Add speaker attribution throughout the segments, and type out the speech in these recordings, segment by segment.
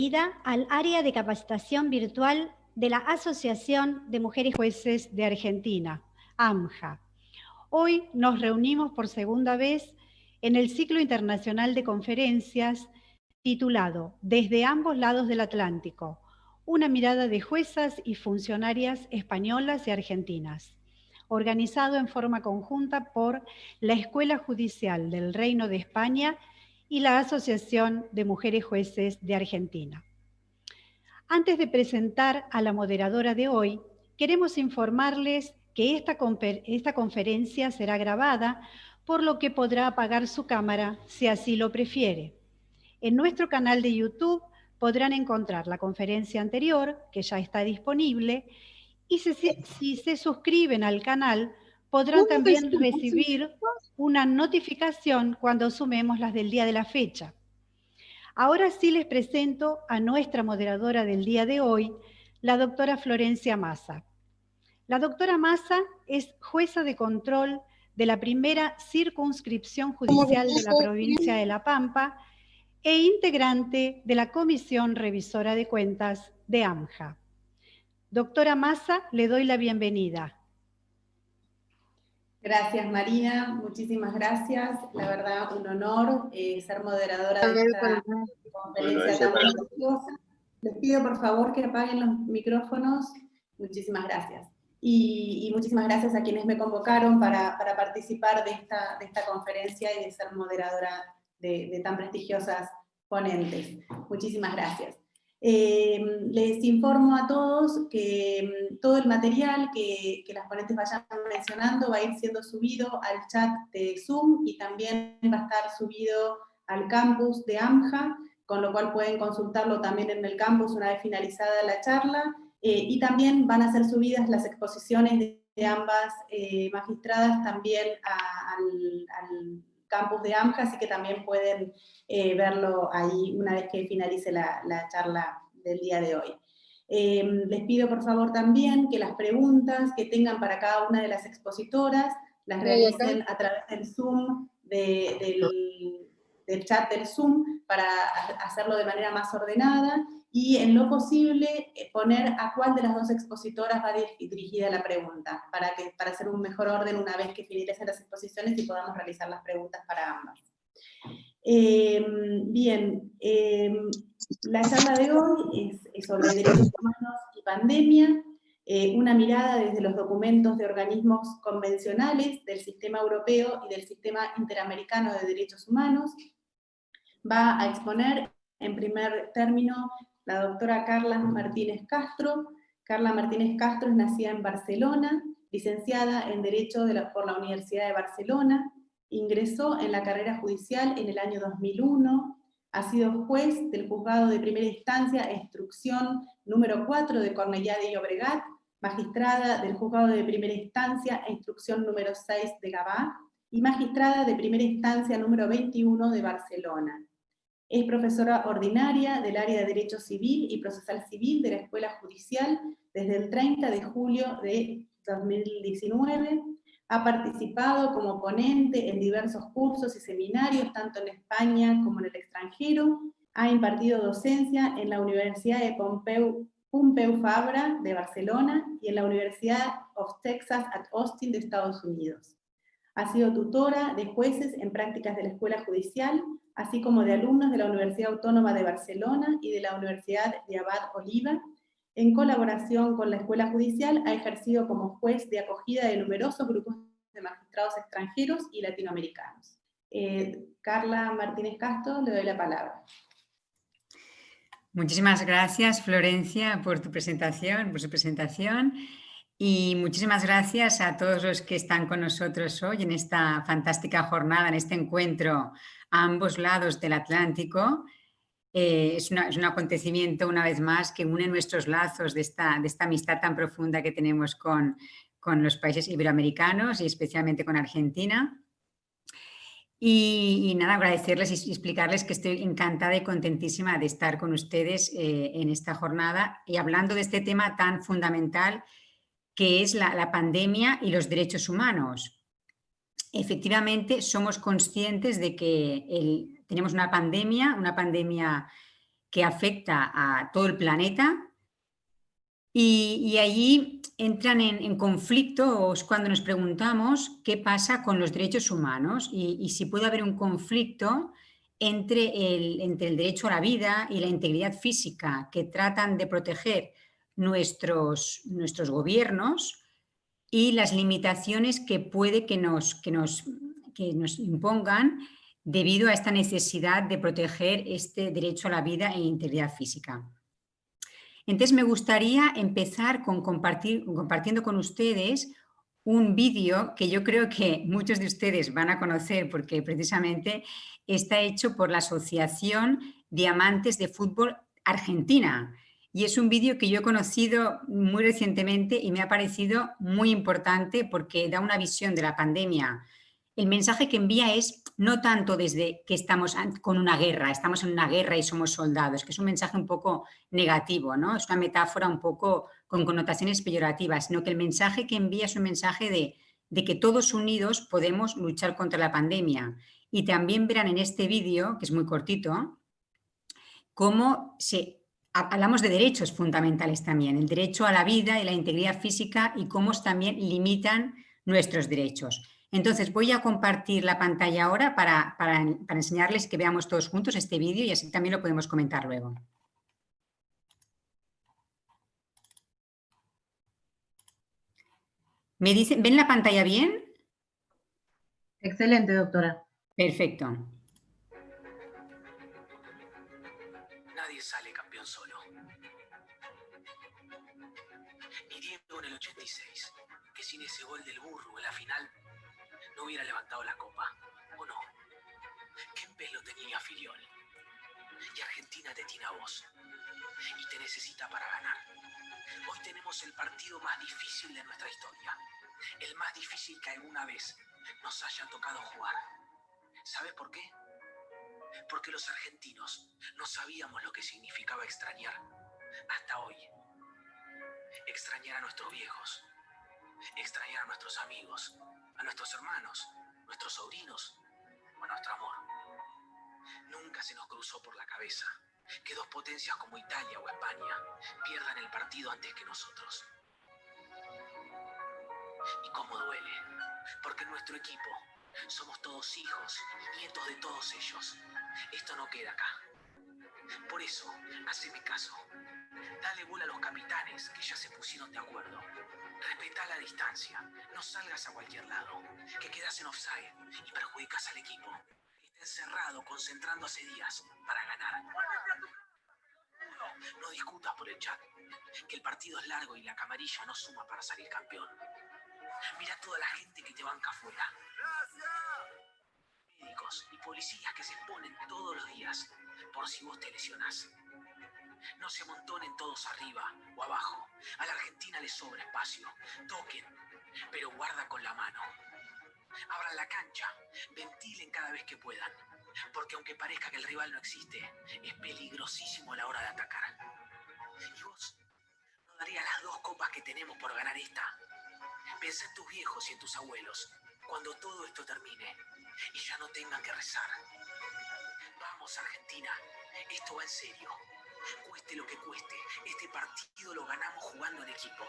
Speaker 1: Bienvenida al área de capacitación virtual de la Asociación de Mujeres Jueces de Argentina, AMJA. Hoy nos reunimos por segunda vez en el ciclo internacional de conferencias titulado Desde ambos lados del Atlántico, una mirada de juezas y funcionarias españolas y argentinas, organizado en forma conjunta por la Escuela Judicial del Reino de España y la Asociación de Mujeres Jueces de Argentina. Antes de presentar a la moderadora de hoy, queremos informarles que esta conferencia será grabada, por lo que podrá apagar su cámara si así lo prefiere. En nuestro canal de YouTube podrán encontrar la conferencia anterior, que ya está disponible, y si se suscriben al canal, podrán también recibir una notificación cuando sumemos las del día de la fecha. Ahora sí les presento a nuestra moderadora del día de hoy, la doctora Florencia Massa. La doctora Massa es jueza de control de la primera circunscripción judicial de la provincia de La Pampa e integrante de la Comisión Revisora de Cuentas de AMJA. Doctora Massa, le doy la bienvenida.
Speaker 2: Gracias, Marina. Muchísimas gracias. La verdad, un honor ser moderadora de esta conferencia tan prestigiosa. Les pido, por favor, que apaguen los micrófonos. Muchísimas gracias. Y muchísimas gracias a quienes me convocaron para participar de esta conferencia y de ser moderadora de tan prestigiosas ponentes. Muchísimas gracias. Les informo a todos que todo el material que las ponentes vayan mencionando va a ir siendo subido al chat de Zoom y también va a estar subido al campus de AMJA, con lo cual pueden consultarlo también en el campus una vez finalizada la charla, y también van a ser subidas las exposiciones de ambas magistradas también al campus de AMJA, así que también pueden verlo ahí una vez que finalice la charla del día de hoy. Les pido por favor también que las preguntas que tengan para cada una de las expositoras las realicen a través del Zoom, del chat del Zoom, para hacerlo de manera más ordenada y en lo posible poner a cuál de las dos expositoras va dirigida la pregunta, para hacer un mejor orden una vez que finalicen las exposiciones y podamos realizar las preguntas para ambas. Bien, la charla de hoy es sobre derechos humanos y pandemia, una mirada desde los documentos de organismos convencionales del sistema europeo y del sistema interamericano de derechos humanos. Va a exponer en primer término la doctora Carla Martínez Castro. Carla Martínez Castro es nacida en Barcelona, licenciada en Derecho por la Universidad de Barcelona, ingresó en la carrera judicial en el año 2001, ha sido juez del Juzgado de Primera Instancia e Instrucción número 4 de Cornellá de Llobregat, magistrada del Juzgado de Primera Instancia e Instrucción número 6 de Gavà y magistrada de Primera Instancia número 21 de Barcelona. Es profesora ordinaria del área de Derecho Civil y Procesal Civil de la Escuela Judicial desde el 30 de julio de 2019. Ha participado como ponente en diversos cursos y seminarios, tanto en España como en el extranjero. Ha impartido docencia en la Universidad de Pompeu Fabra de Barcelona y en la Universidad of Texas at Austin de Estados Unidos. Ha sido tutora de jueces en prácticas de la Escuela Judicial, así como de alumnos de la Universidad Autónoma de Barcelona y de la Universidad de Abad Oliba. En colaboración con la Escuela Judicial, ha ejercido como juez de acogida de numerosos grupos de magistrados extranjeros y latinoamericanos. Carla Martínez Castro, le doy la palabra.
Speaker 3: Muchísimas gracias, Florencia, por tu presentación, por su presentación. Y muchísimas gracias a todos los que están con nosotros hoy en esta fantástica jornada, en este encuentro a ambos lados del Atlántico. Es un acontecimiento, una vez más, que une nuestros lazos de esta amistad tan profunda que tenemos con los países iberoamericanos y especialmente con Argentina. Y nada, agradecerles y explicarles que estoy encantada y contentísima de estar con ustedes en esta jornada y hablando de este tema tan fundamental que es la pandemia y los derechos humanos. Efectivamente, somos conscientes de que tenemos una pandemia que afecta a todo el planeta y allí entran en conflicto, o es cuando nos preguntamos qué pasa con los derechos humanos y si puede haber un conflicto entre el derecho a la vida y la integridad física que tratan de proteger nuestros gobiernos y las limitaciones que puede que nos impongan debido a esta necesidad de proteger este derecho a la vida e integridad física. Entonces me gustaría empezar compartiendo con ustedes un vídeo que yo creo que muchos de ustedes van a conocer porque precisamente está hecho por la Asociación de Amantes de Fútbol Argentina. Y es un vídeo que yo he conocido muy recientemente y me ha parecido muy importante porque da una visión de la pandemia. El mensaje que envía es no tanto desde que estamos con una guerra, estamos en una guerra y somos soldados, que es un mensaje un poco negativo, ¿no? Es una metáfora un poco con connotaciones peyorativas, sino que el mensaje que envía es un mensaje de que todos unidos podemos luchar contra la pandemia. Y también verán en este vídeo, que es muy cortito, cómo hablamos de derechos fundamentales también, el derecho a la vida y la integridad física y cómo también limitan nuestros derechos. Entonces voy a compartir la pantalla ahora para enseñarles que veamos todos juntos este vídeo y así también lo podemos comentar luego. ¿Me dicen, ven la pantalla bien?
Speaker 4: Excelente, doctora.
Speaker 3: Perfecto.
Speaker 5: Nadie sale campeón solo. Ni Diego en el 86, que sin ese gol del burro en la final no hubiera levantado la copa, ¿o no? ¿Qué pelo tenía Filiol? Y Argentina te tiene a vos. Y te necesita para ganar. Hoy tenemos el partido más difícil de nuestra historia. El más difícil que alguna vez nos haya tocado jugar. ¿Sabes por qué? Porque los argentinos no sabíamos lo que significaba extrañar hasta hoy. Extrañar a nuestros viejos, extrañar a nuestros amigos, a nuestros hermanos, nuestros sobrinos o a nuestro amor. Nunca se nos cruzó por la cabeza que dos potencias como Italia o España pierdan el partido antes que nosotros. Y cómo duele, porque en nuestro equipo somos todos hijos y nietos de todos ellos. Esto no queda acá. Por eso, haceme caso. Dale bola a los capitanes que ya se pusieron de acuerdo. Respetá la distancia. No salgas a cualquier lado. Que quedas en offside y perjudicas al equipo. Está encerrado concentrando hace días para ganar. No discutas por el chat. Que el partido es largo y la camarilla no suma para salir campeón. Mira toda la gente que te banca afuera. Médicos y policías que se exponen todos los días por si vos te lesionás. No se amontonen todos arriba o abajo. A la Argentina le sobra espacio. Toquen, pero guarda con la mano. Abran la cancha, ventilen cada vez que puedan. Porque aunque parezca que el rival no existe, es peligrosísimo a la hora de atacar. ¿Y vos? ¿No darías las 2 copas que tenemos por ganar esta? Pensá en tus viejos y en tus abuelos, cuando todo esto termine y ya no tengan que rezar. Vamos, Argentina, esto va en serio. Cueste lo que cueste, este partido lo ganamos jugando en equipo.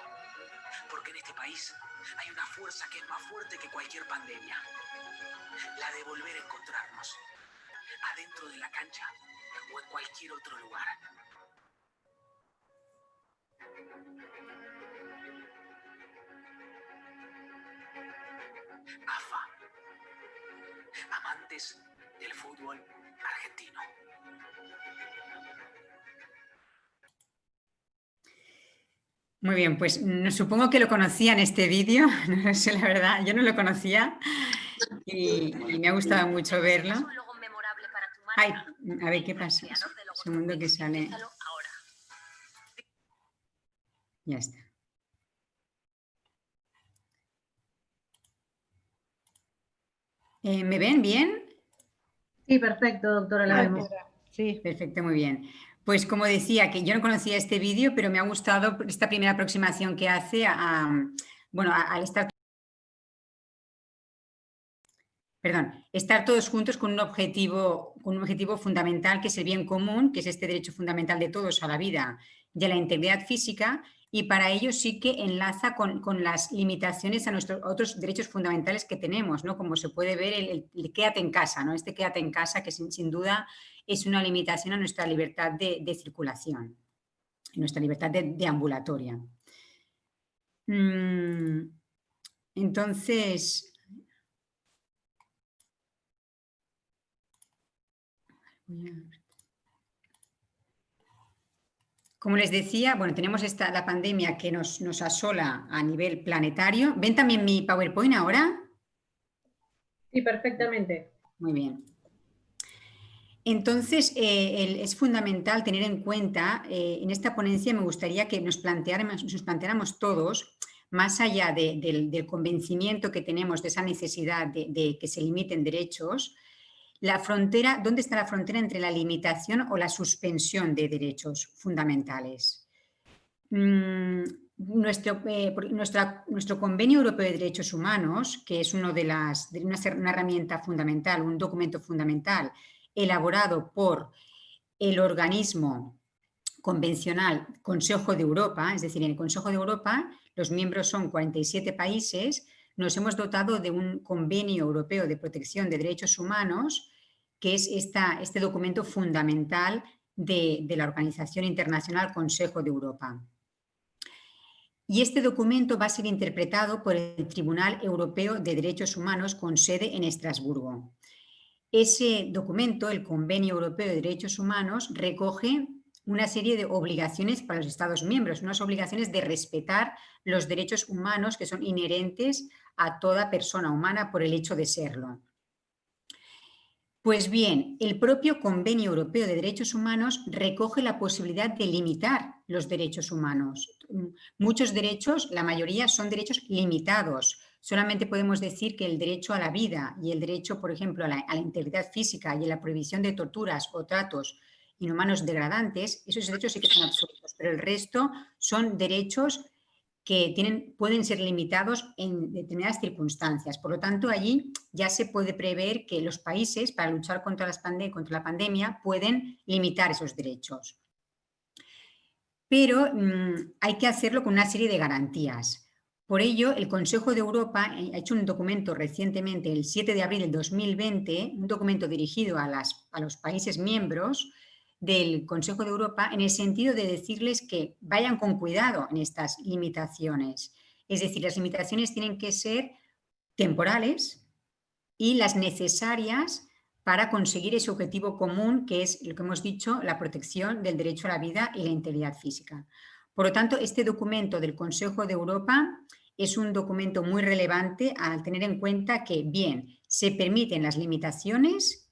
Speaker 5: Porque en este país hay una fuerza que es más fuerte que cualquier pandemia. La de volver a encontrarnos, adentro de la cancha o en cualquier otro lugar. AFA, amantes del fútbol argentino.
Speaker 3: Muy bien, pues supongo que lo conocían este vídeo, no sé la verdad, yo no lo conocía y me ha gustado mucho verlo. Ay, a ver qué pasa, un segundo que sale. Ya está. ¿Me ven bien?
Speaker 4: Sí, perfecto, doctora, la vemos.
Speaker 1: Sí.
Speaker 3: Perfecto, muy bien. Pues como decía, que yo no conocía este vídeo, pero me ha gustado esta primera aproximación que hace al estar estar todos juntos con un objetivo fundamental, que es el bien común, que es este derecho fundamental de todos a la vida y a la integridad física, y para ello sí que enlaza con las limitaciones a nuestros otros derechos fundamentales que tenemos, ¿no? Como se puede ver el quédate en casa, ¿no? Este quédate en casa que sin duda es una limitación a nuestra libertad de circulación, nuestra libertad de ambulatoria. Entonces, como les decía, bueno, tenemos la pandemia que nos asola a nivel planetario. ¿Ven también mi PowerPoint ahora?
Speaker 4: Sí, perfectamente.
Speaker 3: Muy bien. Entonces, es fundamental tener en cuenta, en esta ponencia me gustaría que nos planteáramos todos, más allá del convencimiento que tenemos de esa necesidad de que se limiten derechos, la frontera, ¿dónde está la frontera entre la limitación o la suspensión de derechos fundamentales? Nuestro Convenio Europeo de Derechos Humanos, que es una herramienta fundamental, un documento fundamental elaborado por el organismo convencional Consejo de Europa, es decir, en el Consejo de Europa los miembros son 47 países, nos hemos dotado de un Convenio Europeo de Protección de Derechos Humanos, que es este documento fundamental de la Organización Internacional Consejo de Europa. Y este documento va a ser interpretado por el Tribunal Europeo de Derechos Humanos con sede en Estrasburgo. Ese documento, el Convenio Europeo de Derechos Humanos, recoge una serie de obligaciones para los Estados miembros, unas obligaciones de respetar los derechos humanos que son inherentes a toda persona humana por el hecho de serlo. Pues bien, el propio Convenio Europeo de Derechos Humanos recoge la posibilidad de limitar los derechos humanos. Muchos derechos, la mayoría, son derechos limitados. Solamente podemos decir que el derecho a la vida y el derecho, por ejemplo, a la integridad física y a la prohibición de torturas o tratos inhumanos degradantes, esos derechos sí que son absolutos, pero el resto son derechos que pueden ser limitados en determinadas circunstancias. Por lo tanto, allí ya se puede prever que los países, para luchar contra la pandemia, pueden limitar esos derechos. Pero hay que hacerlo con una serie de garantías. Por ello, el Consejo de Europa ha hecho un documento recientemente, el 7 de abril del 2020, un documento dirigido a los países miembros del Consejo de Europa, en el sentido de decirles que vayan con cuidado en estas limitaciones. Es decir, las limitaciones tienen que ser temporales y las necesarias para conseguir ese objetivo común, que es lo que hemos dicho, la protección del derecho a la vida y la integridad física. Por lo tanto, este documento del Consejo de Europa es un documento muy relevante al tener en cuenta que, bien, se permiten las limitaciones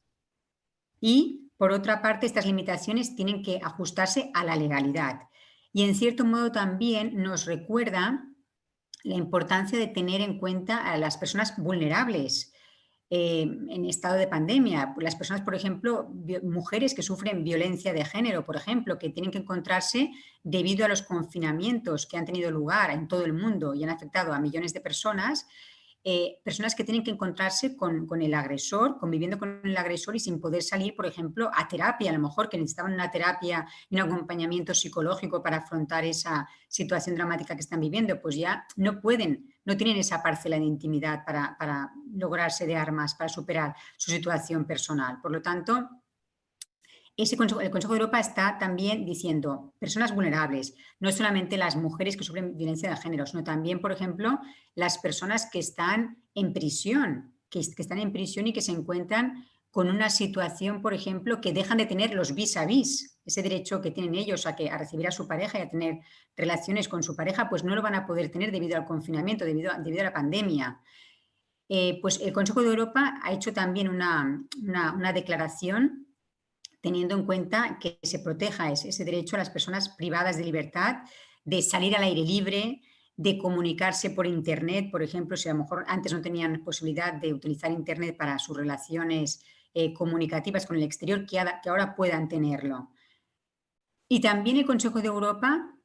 Speaker 3: y, por otra parte, estas limitaciones tienen que ajustarse a la legalidad. Y, en cierto modo, también nos recuerda la importancia de tener en cuenta a las personas vulnerables en estado de pandemia. Las personas, por ejemplo, mujeres que sufren violencia de género, por ejemplo, que tienen que encontrarse debido a los confinamientos que han tenido lugar en todo el mundo y han afectado a millones de personas, personas que tienen que encontrarse con el agresor, conviviendo con el agresor y sin poder salir, por ejemplo, a terapia, a lo mejor que necesitaban una terapia y un acompañamiento psicológico para afrontar esa situación dramática que están viviendo, pues ya no tienen esa parcela de intimidad para lograrse de armas, para superar su situación personal. Por lo tanto, el Consejo de Europa está también diciendo personas vulnerables, no solamente las mujeres que sufren violencia de género, sino también, por ejemplo, las personas que están en prisión, que están en prisión y que se encuentran con una situación, por ejemplo, que dejan de tener los vis a vis, ese derecho que tienen ellos a recibir a su pareja y a tener relaciones con su pareja, pues no lo van a poder tener debido al confinamiento, debido a la pandemia. Pues el Consejo de Europa ha hecho también una declaración teniendo en cuenta que se proteja ese derecho a las personas privadas de libertad, de salir al aire libre, de comunicarse por Internet, por ejemplo, si a lo mejor antes no tenían posibilidad de utilizar Internet para sus relaciones comunicativas con el exterior, que ahora puedan tenerlo. Y también el Consejo de Europa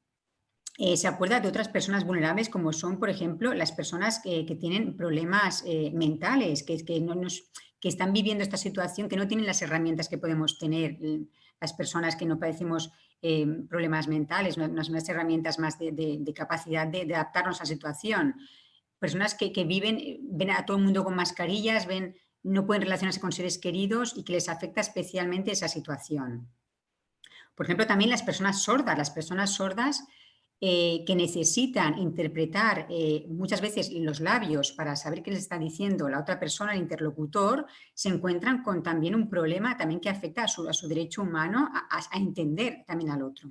Speaker 3: se acuerda de otras personas vulnerables como son, por ejemplo, las personas que tienen problemas mentales, que están viviendo esta situación, que no tienen las herramientas que podemos tener las personas que no padecemos problemas mentales, unas herramientas más de capacidad de adaptarnos a la situación. Personas que ven a todo el mundo con mascarillas, no pueden relacionarse con seres queridos y que les afecta especialmente esa situación. Por ejemplo, también las personas sordas que necesitan interpretar muchas veces los labios para saber qué les está diciendo la otra persona, el interlocutor, se encuentran con también un problema también que afecta a su derecho humano a entender también al otro.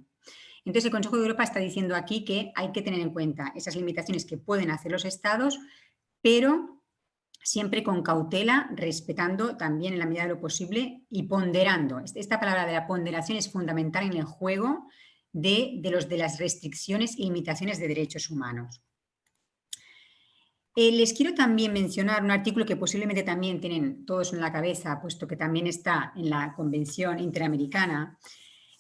Speaker 3: Entonces, el Consejo de Europa está diciendo aquí que hay que tener en cuenta esas limitaciones que pueden hacer los Estados, pero siempre con cautela, respetando también en la medida de lo posible y ponderando. Esta palabra de la ponderación es fundamental en el juego de las restricciones y limitaciones de derechos humanos. Les quiero también mencionar un artículo que posiblemente también tienen todos en la cabeza, puesto que también está en la Convención Interamericana.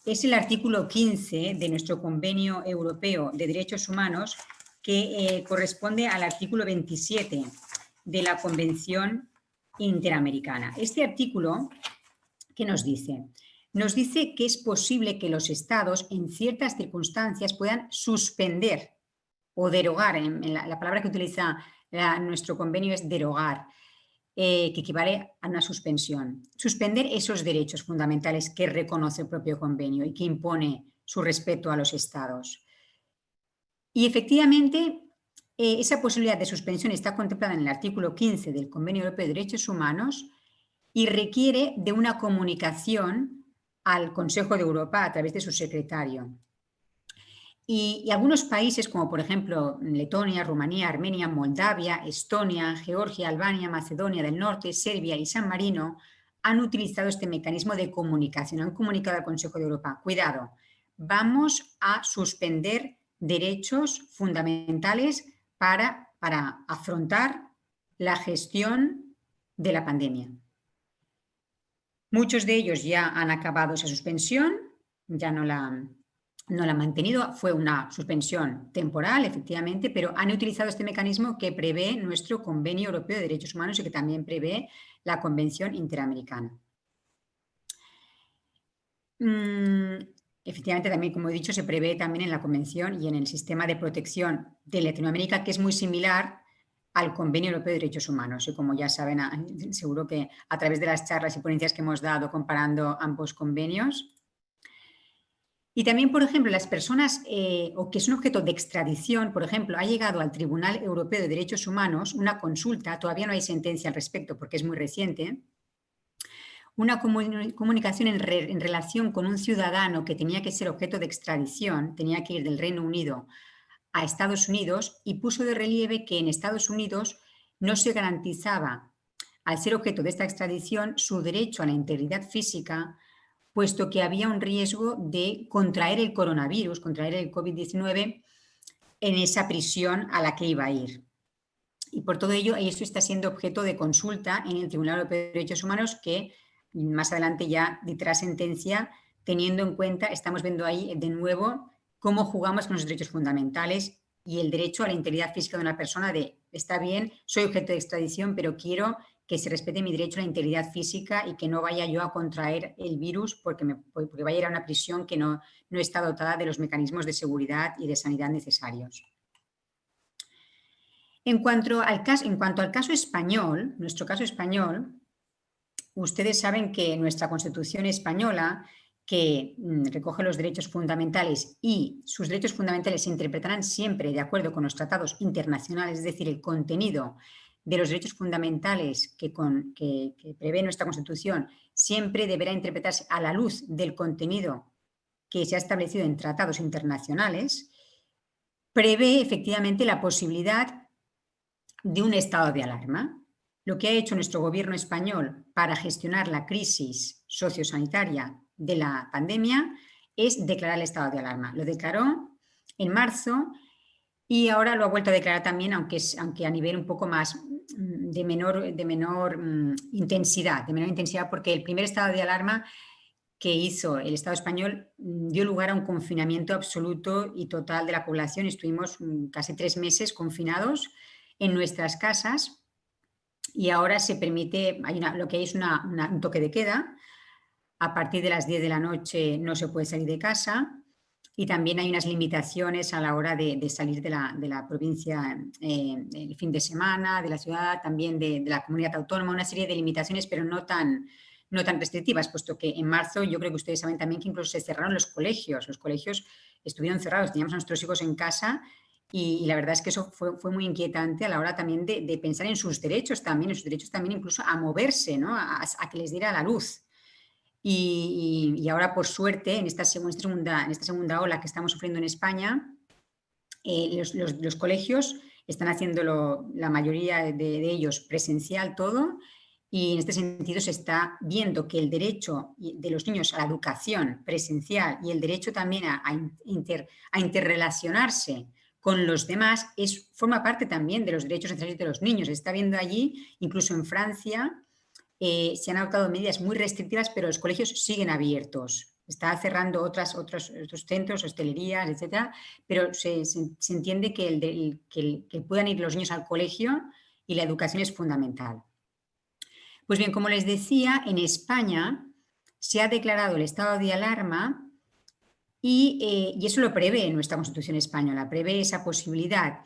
Speaker 3: Es el artículo 15 de nuestro Convenio Europeo de Derechos Humanos, que corresponde al artículo 27 de la Convención Interamericana. Este artículo, ¿qué nos dice? Nos dice que es posible que los Estados, en ciertas circunstancias, puedan suspender o derogar. La palabra que utiliza nuestro convenio es derogar, que equivale a una suspensión. Suspender esos derechos fundamentales que reconoce el propio convenio y que impone su respeto a los Estados. Y efectivamente, esa posibilidad de suspensión está contemplada en el artículo 15 del Convenio Europeo de Derechos Humanos y requiere de una comunicación al Consejo de Europa a través de su secretario. Y algunos países, como por ejemplo Letonia, Rumanía, Armenia, Moldavia, Estonia, Georgia, Albania, Macedonia del Norte, Serbia y San Marino, han utilizado este mecanismo de comunicación, han comunicado al Consejo de Europa: cuidado, vamos a suspender derechos fundamentales para afrontar la gestión de la pandemia. Muchos de ellos ya han acabado esa suspensión, ya no la han mantenido, fue una suspensión temporal, efectivamente, pero han utilizado este mecanismo que prevé nuestro Convenio Europeo de Derechos Humanos y que también prevé la Convención Interamericana. Efectivamente, también, como he dicho, se prevé también en la Convención y en el sistema de protección de Latinoamérica, que es muy similar al Convenio Europeo de Derechos Humanos. Y como ya saben, seguro que a través de las charlas y ponencias que hemos dado comparando ambos convenios. Y también, por ejemplo, las personas o que son objeto de extradición, por ejemplo, ha llegado al Tribunal Europeo de Derechos Humanos una consulta, todavía no hay sentencia al respecto porque es muy reciente, una comunicación en relación con un ciudadano que tenía que ser objeto de extradición, tenía que ir del Reino Unido a Estados Unidos, y puso de relieve que en Estados Unidos no se garantizaba, al ser objeto de esta extradición, su derecho a la integridad física, puesto que había un riesgo de contraer el coronavirus, contraer el COVID-19 en esa prisión a la que iba a ir. Y por todo ello, esto está siendo objeto de consulta en el Tribunal Europeo de Derechos Humanos, que más adelante ya dictará sentencia, teniendo en cuenta, estamos viendo ahí de nuevo cómo jugamos con los derechos fundamentales y el derecho a la integridad física de una persona de, está bien, soy objeto de extradición, pero quiero que se respete mi derecho a la integridad física y que no vaya yo a contraer el virus porque vaya a ir a una prisión que no está dotada de los mecanismos de seguridad y de sanidad necesarios. En cuanto al caso español, nuestro caso español, ustedes saben que nuestra Constitución española, que recoge los derechos fundamentales, y sus derechos fundamentales se interpretarán siempre de acuerdo con los tratados internacionales, es decir, el contenido de los derechos fundamentales que prevé nuestra Constitución siempre deberá interpretarse a la luz del contenido que se ha establecido en tratados internacionales, prevé efectivamente la posibilidad de un estado de alarma. Lo que ha hecho nuestro gobierno español para gestionar la crisis sociosanitaria de la pandemia es declarar el estado de alarma. Lo declaró en marzo y ahora lo ha vuelto a declarar también, aunque a nivel un poco más de menor intensidad, porque el primer estado de alarma que hizo el Estado español dio lugar a un confinamiento absoluto y total de la población. Estuvimos casi 3 meses confinados en nuestras casas y ahora se permite, lo que hay es un toque de queda. A partir de las 10 de la noche no se puede salir de casa y también hay unas limitaciones a la hora de salir de la provincia el fin de semana, de la ciudad, también de la comunidad autónoma, una serie de limitaciones, pero no tan restrictivas, puesto que en marzo yo creo que ustedes saben también que incluso se cerraron los colegios estuvieron cerrados, teníamos a nuestros hijos en casa y la verdad es que eso fue muy inquietante a la hora también de pensar en sus derechos también incluso a moverse, ¿no? a que les diera la luz. Y ahora, por suerte, en esta segunda ola que estamos sufriendo en España, los colegios están haciéndolo, la mayoría de ellos, presencial todo, y en este sentido se está viendo que el derecho de los niños a la educación presencial y el derecho también a interrelacionarse con los demás forma parte también de los derechos necesarios de los niños. Se está viendo allí, incluso en Francia, se han adoptado medidas muy restrictivas, pero los colegios siguen abiertos. Está cerrando otros centros, hostelerías, etcétera, pero se entiende que puedan ir los niños al colegio y la educación es fundamental. Pues bien, como les decía, en España se ha declarado el estado de alarma y eso lo prevé nuestra Constitución española, prevé esa posibilidad.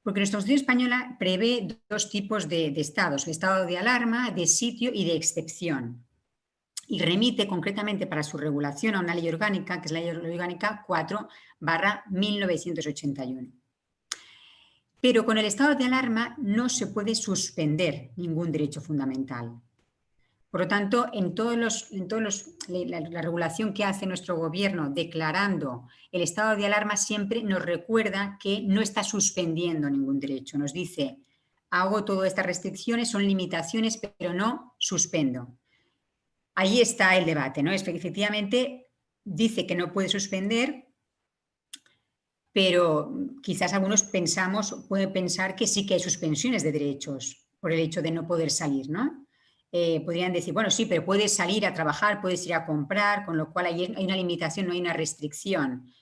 Speaker 3: Porque nuestra Constitución española prevé 2 tipos de estados, el estado de alarma, de sitio y de excepción. Y remite concretamente para su regulación a una ley orgánica, que es la Ley Orgánica 4/1981. Pero con el estado de alarma no se puede suspender ningún derecho fundamental. Por lo tanto, la regulación que hace nuestro gobierno declarando el estado de alarma siempre nos recuerda que no está suspendiendo ningún derecho. Nos dice, hago todas estas restricciones, son limitaciones, pero no suspendo. Ahí está el debate, ¿no? Efectivamente, dice que no puede suspender, pero quizás algunos pueden pensar que sí que hay suspensiones de derechos por el hecho de no poder salir, ¿no? Podrían decir, bueno, sí, pero puedes salir a trabajar, puedes ir a comprar, con lo cual hay una limitación, no hay una restricción.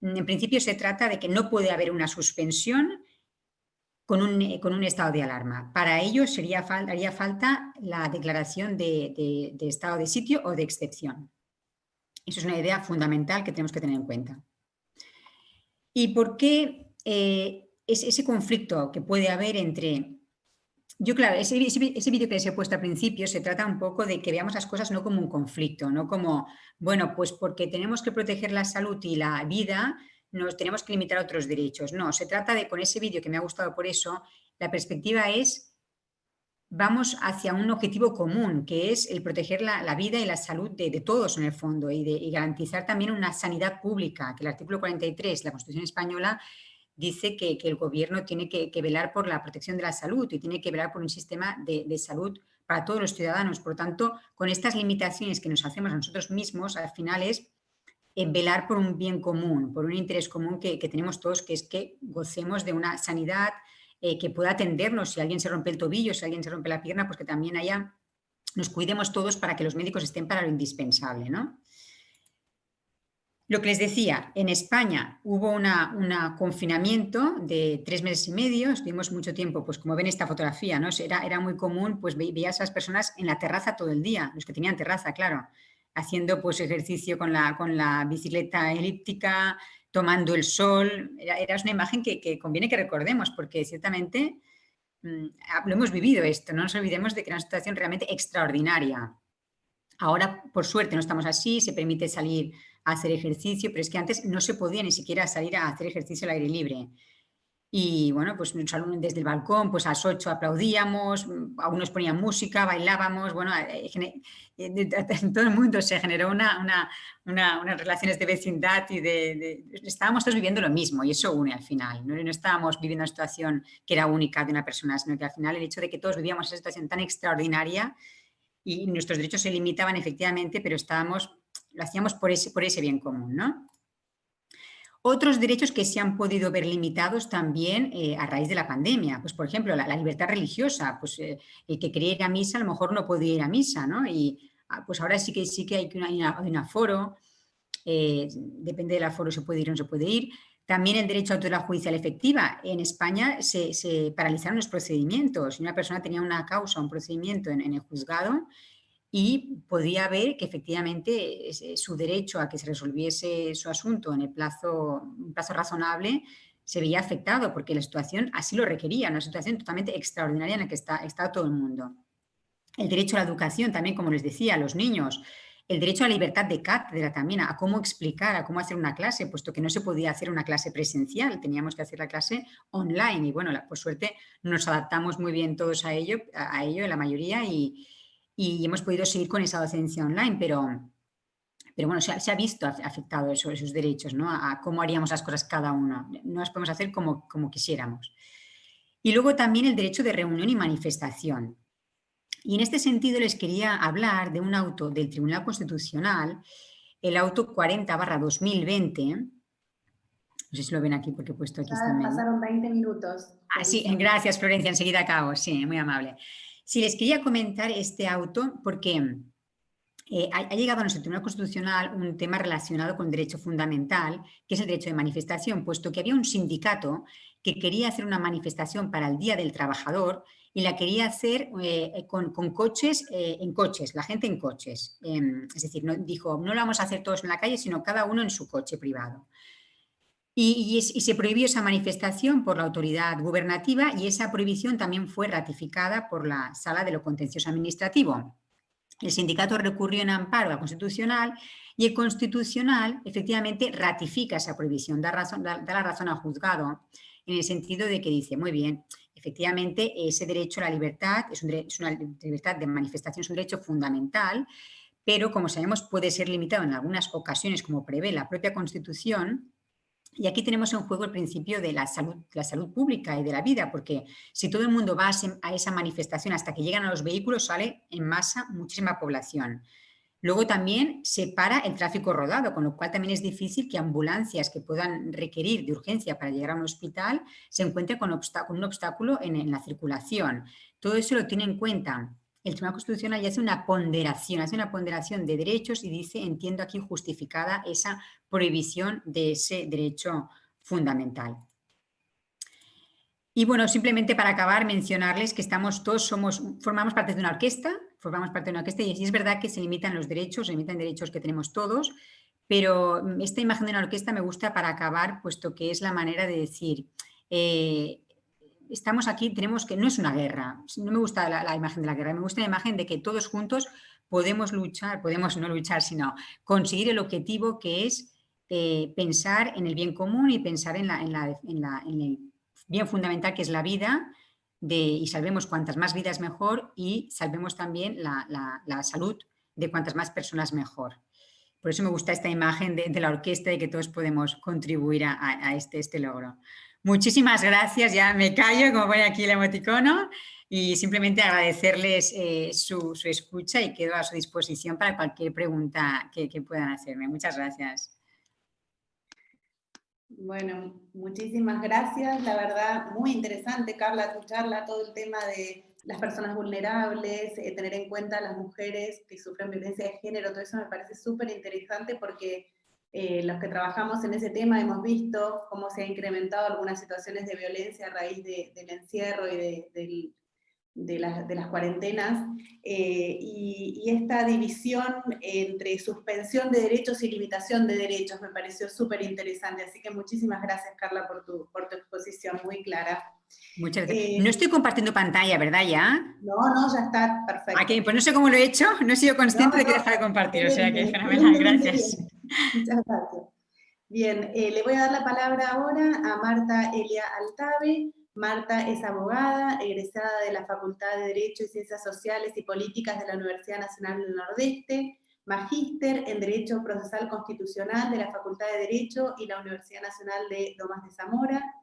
Speaker 3: En principio se trata de que no puede haber una suspensión con un estado de alarma. Para ello haría falta la declaración de estado de sitio o de excepción. Eso es una idea fundamental que tenemos que tener en cuenta. ¿Y por qué ese conflicto que puede haber entre... Yo, claro, ese vídeo que les he puesto al principio se trata un poco de que veamos las cosas no como un conflicto, no como, bueno, pues porque tenemos que proteger la salud y la vida, nos tenemos que limitar a otros derechos. No, se trata de, con ese vídeo que me ha gustado por eso, la perspectiva es, vamos hacia un objetivo común, que es el proteger la vida y la salud de todos en el fondo y garantizar también una sanidad pública, que el artículo 43 de la Constitución española dice que el gobierno tiene que velar por la protección de la salud y tiene que velar por un sistema de salud para todos los ciudadanos. Por lo tanto, con estas limitaciones que nos hacemos a nosotros mismos, al final es velar por un bien común, por un interés común que tenemos todos, que es que gocemos de una sanidad que pueda atendernos. Si alguien se rompe el tobillo, si alguien se rompe la pierna, pues que también nos cuidemos todos para que los médicos estén para lo indispensable, ¿no? Lo que les decía, en España hubo un confinamiento de 3 meses y medio, estuvimos mucho tiempo, pues como ven esta fotografía, ¿no? Era muy común, pues veías a esas personas en la terraza todo el día, los que tenían terraza, claro, haciendo pues ejercicio con la bicicleta elíptica, tomando el sol. Era una imagen que conviene que recordemos, porque ciertamente lo hemos vivido esto, no nos olvidemos de que era una situación realmente extraordinaria. Ahora, por suerte, no estamos así, se permite salir a hacer ejercicio, pero es que antes no se podía ni siquiera salir a hacer ejercicio al aire libre. Y bueno, pues desde el balcón, pues a las 8 aplaudíamos, algunos ponían música, bailábamos, bueno, en todo el mundo se generó unas relaciones de vecindad y estábamos todos viviendo lo mismo y eso une al final, no estábamos viviendo una situación que era única de una persona, sino que al final el hecho de que todos vivíamos esa situación tan extraordinaria y nuestros derechos se limitaban efectivamente, pero lo hacíamos por ese bien común, ¿no? Otros derechos que se han podido ver limitados también a raíz de la pandemia, pues por ejemplo la libertad religiosa, pues el que quería ir a misa a lo mejor no podía ir a misa, ¿no? Y pues ahora sí que hay un aforo, depende del aforo se puede ir o no se puede ir. También el derecho a tutela judicial efectiva. En España se paralizaron los procedimientos. Una persona tenía una causa, un procedimiento en el juzgado y podía ver que efectivamente su derecho a que se resolviese su asunto en un plazo razonable se veía afectado porque la situación así lo requería, una situación totalmente extraordinaria en la que está todo el mundo. El derecho a la educación también, como les decía, a los niños. El derecho a la libertad de cátedra también, a cómo explicar, a cómo hacer una clase, puesto que no se podía hacer una clase presencial, teníamos que hacer la clase online y bueno, por suerte nos adaptamos muy bien todos a ello la mayoría y hemos podido seguir con esa docencia online, pero bueno, se ha visto afectado esos derechos, ¿no? A cómo haríamos las cosas cada uno. No las podemos hacer como quisiéramos. Y luego también el derecho de reunión y manifestación. Y en este sentido les quería hablar de un auto del Tribunal Constitucional, el auto 40/2020. No sé si lo ven aquí porque he puesto aquí.
Speaker 2: Ya pasaron 20 minutos.
Speaker 3: Sí, gracias Florencia, enseguida acabo. Sí, muy amable. Sí, les quería comentar este auto porque ha llegado a nuestro Tribunal Constitucional un tema relacionado con el derecho fundamental, que es el derecho de manifestación, puesto que había un sindicato que quería hacer una manifestación para el Día del Trabajador y la quería hacer con coches, en coches, la gente en coches. Es decir, dijo, no lo vamos a hacer todos en la calle, sino cada uno en su coche privado. Y se prohibió esa manifestación por la autoridad gubernativa y esa prohibición también fue ratificada por la Sala de lo Contencioso Administrativo. El sindicato recurrió en amparo al Constitucional y el Constitucional efectivamente ratifica esa prohibición, da la razón al juzgado en el sentido de que dice, muy bien, efectivamente ese derecho a la libertad es una libertad de manifestación, es un derecho fundamental, pero como sabemos puede ser limitado en algunas ocasiones como prevé la propia Constitución. Y aquí tenemos en juego el principio de la salud pública y de la vida, porque si todo el mundo va a esa manifestación hasta que llegan a los vehículos, sale en masa muchísima población. Luego también se para el tráfico rodado, con lo cual también es difícil que ambulancias que puedan requerir de urgencia para llegar a un hospital se encuentren con un obstáculo en la circulación. Todo eso lo tiene en cuenta el Tribunal Constitucional y hace una ponderación de derechos y dice, entiendo aquí justificada esa prohibición de ese derecho fundamental. Y bueno, simplemente para acabar, mencionarles que formamos parte de una orquesta, y es verdad que se limitan derechos que tenemos todos, pero esta imagen de una orquesta me gusta para acabar, puesto que es la manera de decir, estamos aquí, no es una guerra, no me gusta la imagen de la guerra, me gusta la imagen de que todos juntos podemos no luchar, sino conseguir el objetivo que es pensar en el bien común y pensar en el bien fundamental que es la vida y salvemos cuantas más vidas mejor y salvemos también la salud de cuantas más personas mejor. Por eso me gusta esta imagen de la orquesta y que todos podemos contribuir a este logro. Muchísimas gracias, ya me callo, como pone aquí el emoticono, y simplemente agradecerles su escucha y quedo a su disposición para cualquier pregunta que puedan hacerme. Muchas gracias.
Speaker 2: Bueno, muchísimas gracias. La verdad, muy interesante, Carla, tu charla, todo el tema de las personas vulnerables, tener en cuenta a las mujeres que sufren violencia de género, todo eso me parece súper interesante porque los que trabajamos en ese tema hemos visto cómo se han incrementado algunas situaciones de violencia a raíz del encierro y de las cuarentenas, y esta división entre suspensión de derechos y limitación de derechos me pareció súper interesante, así que muchísimas gracias, Carla, por tu exposición muy clara.
Speaker 3: Muchas gracias. No estoy compartiendo pantalla, ¿verdad, ya?
Speaker 2: No, ya está, perfecto.
Speaker 3: Okay, pues no sé cómo lo he hecho, no he sido consciente de que dejar de compartir, o sea que fenomenal, gracias.
Speaker 2: Muchas gracias. Bien, le voy a dar la palabra ahora a Marta Elia Altave. Marta es abogada, egresada de la Facultad de Derecho y Ciencias Sociales y Políticas de la Universidad Nacional del Nordeste, magíster en Derecho Procesal Constitucional de la Facultad de Derecho y la Universidad Nacional de Lomas de Zamora,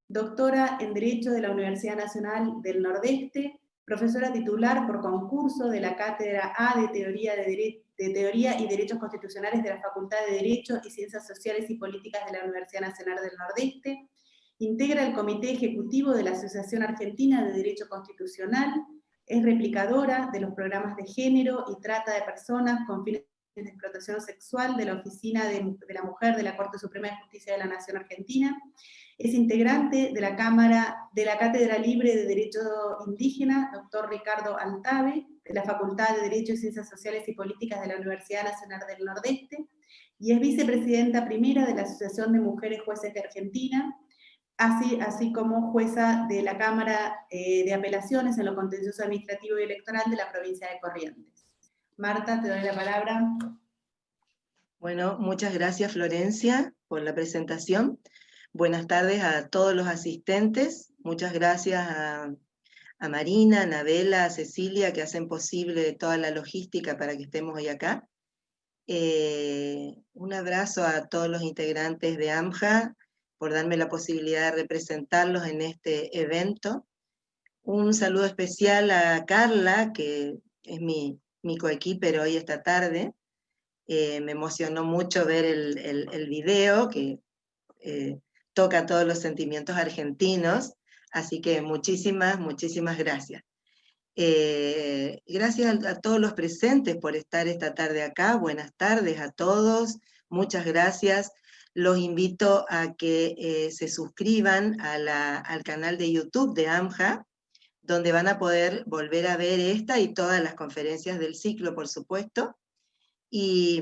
Speaker 2: doctora en Derecho de la Universidad Nacional del Nordeste, profesora titular por concurso de la Cátedra A de Teoría y Derechos Constitucionales de la Facultad de Derecho y Ciencias Sociales y Políticas de la Universidad Nacional del Nordeste, integra el Comité Ejecutivo de la Asociación Argentina de Derecho Constitucional, Es replicadora de los programas de género y trata de personas con fines de explotación sexual de la Oficina de la Mujer de la Corte Suprema de Justicia de la Nación Argentina. Es integrante de la Cátedra Libre de Derecho Indígena, doctor Ricardo Altave, de la Facultad de Derecho y Ciencias Sociales y Políticas de la Universidad Nacional del Nordeste, y es vicepresidenta primera de la Asociación de Mujeres Jueces de Argentina, así como jueza de la Cámara de Apelaciones en lo contencioso administrativo y electoral de la provincia de Corrientes. Marta, te doy la palabra.
Speaker 6: Bueno, muchas gracias Florencia por la presentación. Buenas tardes a todos los asistentes. Muchas gracias a Marina, a Anabela, a Cecilia, que hacen posible toda la logística para que estemos hoy acá. Un abrazo a todos los integrantes de AMJA por darme la posibilidad de representarlos en este evento. Un saludo especial a Carla, que es mi coequiper hoy esta tarde. Me emocionó mucho ver el video, que toca todos los sentimientos argentinos, así que muchísimas gracias. Gracias a todos los presentes por estar esta tarde acá. Buenas tardes a todos, muchas gracias. Los invito a que se suscriban al canal de YouTube de AMJA, donde van a poder volver a ver esta y todas las conferencias del ciclo, por supuesto. Y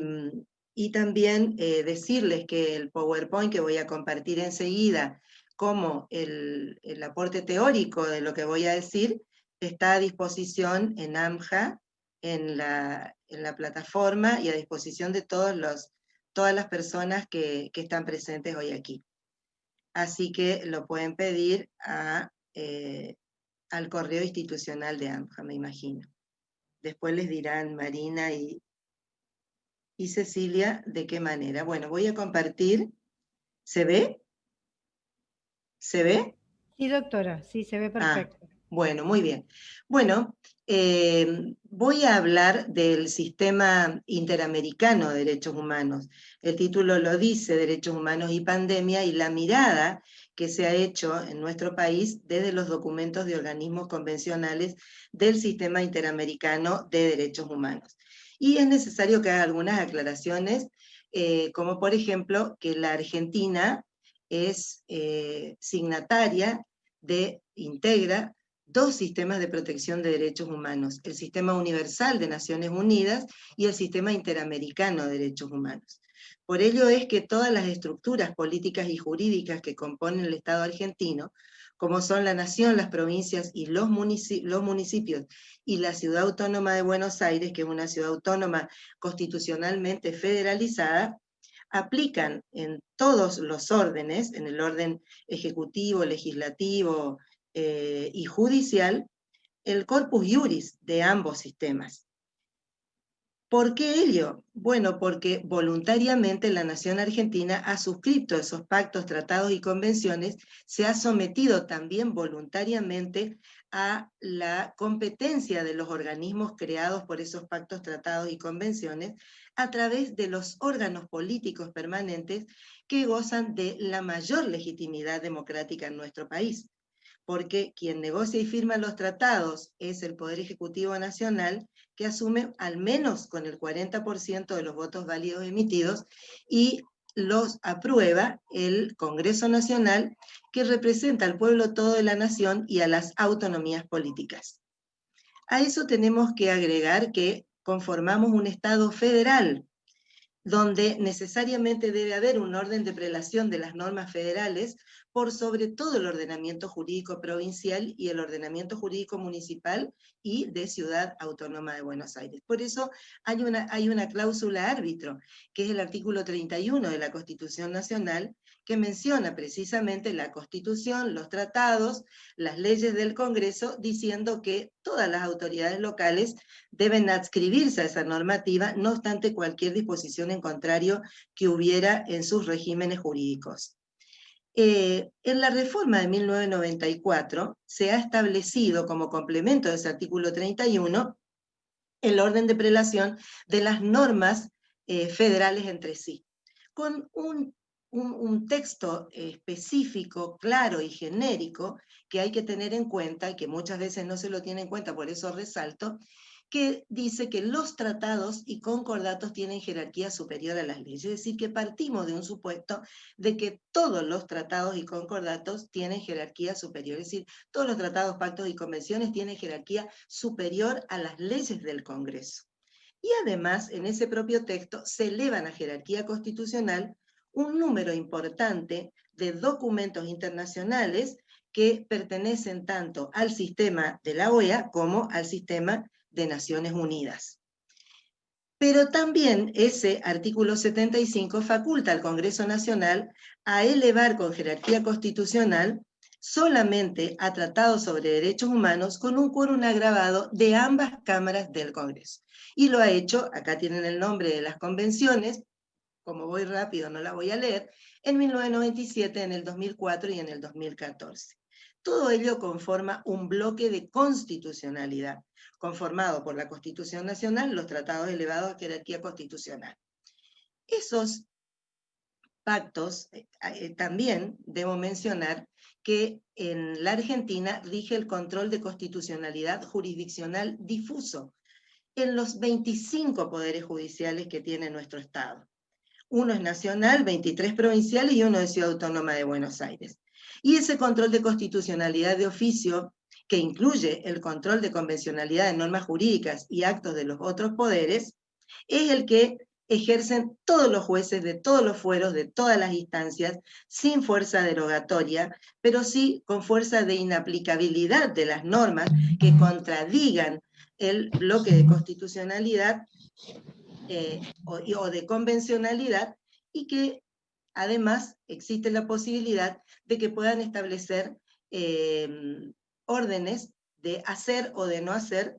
Speaker 6: también decirles que el PowerPoint que voy a compartir enseguida, como el aporte teórico de lo que voy a decir, está a disposición en AMJA, en la plataforma, y a disposición de todas las personas que están presentes hoy aquí. Así que lo pueden pedir al correo institucional de AMJA, me imagino. Después les dirán Marina y Cecilia de qué manera. Bueno, voy a compartir. ¿Se ve? ¿Se ve?
Speaker 1: Sí, doctora, sí, se ve perfecto.
Speaker 6: Bueno, muy bien. Bueno, voy a hablar del Sistema Interamericano de Derechos Humanos. El título lo dice, Derechos Humanos y Pandemia, y la mirada que se ha hecho en nuestro país desde los documentos de organismos convencionales del Sistema Interamericano de Derechos Humanos. Y es necesario que haga algunas aclaraciones, como por ejemplo que la Argentina es signataria integra dos sistemas de protección de derechos humanos, el Sistema Universal de Naciones Unidas y el Sistema Interamericano de Derechos Humanos. Por ello es que todas las estructuras políticas y jurídicas que componen el Estado argentino, como son la nación, las provincias y los municipios y la Ciudad Autónoma de Buenos Aires, que es una ciudad autónoma constitucionalmente federalizada, aplican en todos los órdenes, en el orden ejecutivo, legislativo y judicial, el corpus iuris de ambos sistemas. ¿Por qué ello? Bueno, porque voluntariamente la nación argentina ha suscrito esos pactos, tratados y convenciones, se ha sometido también voluntariamente a la competencia de los organismos creados por esos pactos, tratados y convenciones a través de los órganos políticos permanentes que gozan de la mayor legitimidad democrática en nuestro país. Porque quien negocia y firma los tratados es el Poder Ejecutivo Nacional, que asume al menos con el 40% de los votos válidos emitidos, y los aprueba el Congreso Nacional, que representa al pueblo todo de la nación y a las autonomías políticas. A eso tenemos que agregar que conformamos un Estado federal, donde necesariamente debe haber un orden de prelación de las normas federales por sobre todo el ordenamiento jurídico provincial y el ordenamiento jurídico municipal y de Ciudad Autónoma de Buenos Aires. Por eso hay una cláusula árbitro, que es el artículo 31 de la Constitución Nacional, que menciona precisamente la Constitución, los tratados, las leyes del Congreso, diciendo que todas las autoridades locales deben adscribirse a esa normativa, no obstante cualquier disposición en contrario que hubiera en sus regímenes jurídicos. En la reforma de 1994 se ha establecido como complemento de ese artículo 31 el orden de prelación de las normas federales entre sí, con un un texto específico, claro y genérico, que hay que tener en cuenta, y que muchas veces no se lo tiene en cuenta, por eso resalto, que dice que los tratados y concordatos tienen jerarquía superior a las leyes. Es decir, que partimos de un supuesto de que todos los tratados y concordatos tienen jerarquía superior. Es decir, todos los tratados, pactos y convenciones tienen jerarquía superior a las leyes del Congreso. Y además, en ese propio texto, se elevan a jerarquía constitucional un número importante de documentos internacionales que pertenecen tanto al sistema de la OEA como al sistema de Naciones Unidas. Pero también ese artículo 75 faculta al Congreso Nacional a elevar con jerarquía constitucional solamente a tratados sobre derechos humanos con un quórum agravado de ambas cámaras del Congreso. Y lo ha hecho, acá tienen el nombre de las convenciones, como voy rápido no la voy a leer, en 1997, en el 2004 y en el 2014. Todo ello conforma un bloque de constitucionalidad, conformado por la Constitución Nacional, los tratados elevados a jerarquía constitucional. Esos pactos, también debo mencionar que en la Argentina rige el control de constitucionalidad jurisdiccional difuso en los 25 poderes judiciales que tiene nuestro Estado. Uno es nacional, 23 provinciales y uno es Ciudad Autónoma de Buenos Aires. Y ese control de constitucionalidad de oficio, que incluye el control de convencionalidad de normas jurídicas y actos de los otros poderes, es el que ejercen todos los jueces de todos los fueros, de todas las instancias, sin fuerza derogatoria, pero sí con fuerza de inaplicabilidad de las normas que contradigan el bloque de constitucionalidad o de convencionalidad, y que además existe la posibilidad de que puedan establecer órdenes de hacer o de no hacer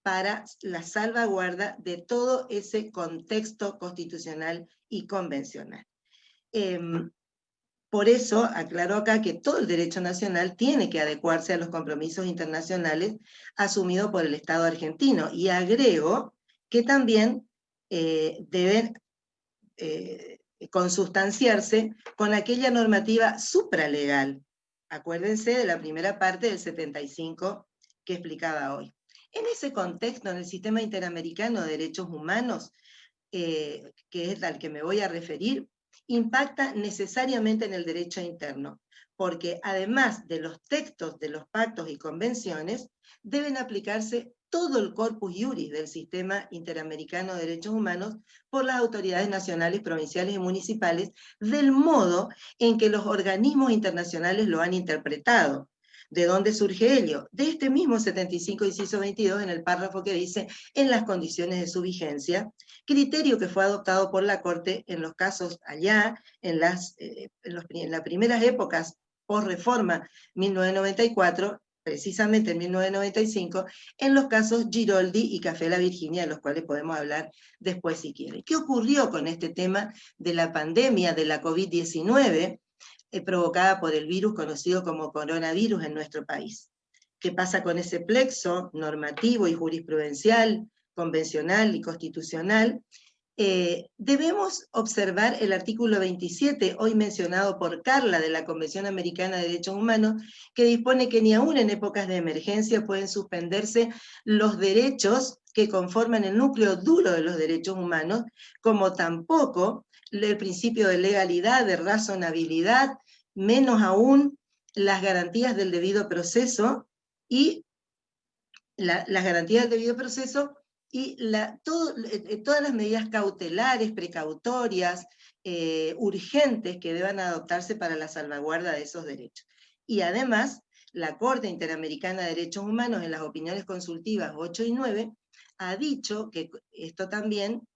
Speaker 6: para la salvaguarda de todo ese contexto constitucional y convencional. Por eso aclaro acá que todo el derecho nacional tiene que adecuarse a los compromisos internacionales asumidos por el Estado argentino, y agrego que también deben consustanciarse con aquella normativa supralegal. Acuérdense de la primera parte del 75 que explicaba hoy. En ese contexto, en el sistema interamericano de derechos humanos, que es al que me voy a referir, impacta necesariamente en el derecho interno, porque además de los textos de los pactos y convenciones, deben aplicarse todo el corpus iuris del sistema interamericano de derechos humanos por las autoridades nacionales, provinciales y municipales, del modo en que los organismos internacionales lo han interpretado. ¿De dónde surge ello? De este mismo 75, inciso 22, en el párrafo que dice, en las condiciones de su vigencia, criterio que fue adoptado por la Corte en los casos allá, en las primeras épocas post-reforma 1994, precisamente en 1995, en los casos Giroldi y Café La Virginia, de los cuales podemos hablar después si quieren. ¿Qué ocurrió con este tema de la pandemia de la COVID-19 provocada por el virus conocido como coronavirus en nuestro país? ¿Qué pasa con ese plexo normativo y jurisprudencial, convencional y constitucional? Debemos observar el artículo 27, hoy mencionado por Carla, de la Convención Americana de Derechos Humanos, que dispone que ni aún en épocas de emergencia pueden suspenderse los derechos que conforman el núcleo duro de los derechos humanos, como tampoco el principio de legalidad, de razonabilidad, menos aún las garantías del debido proceso y las garantías del debido proceso y todas las medidas cautelares, precautorias, urgentes que deban adoptarse para la salvaguarda de esos derechos. Y además, la Corte Interamericana de Derechos Humanos, en las opiniones consultivas 8 y 9, ha dicho que esto también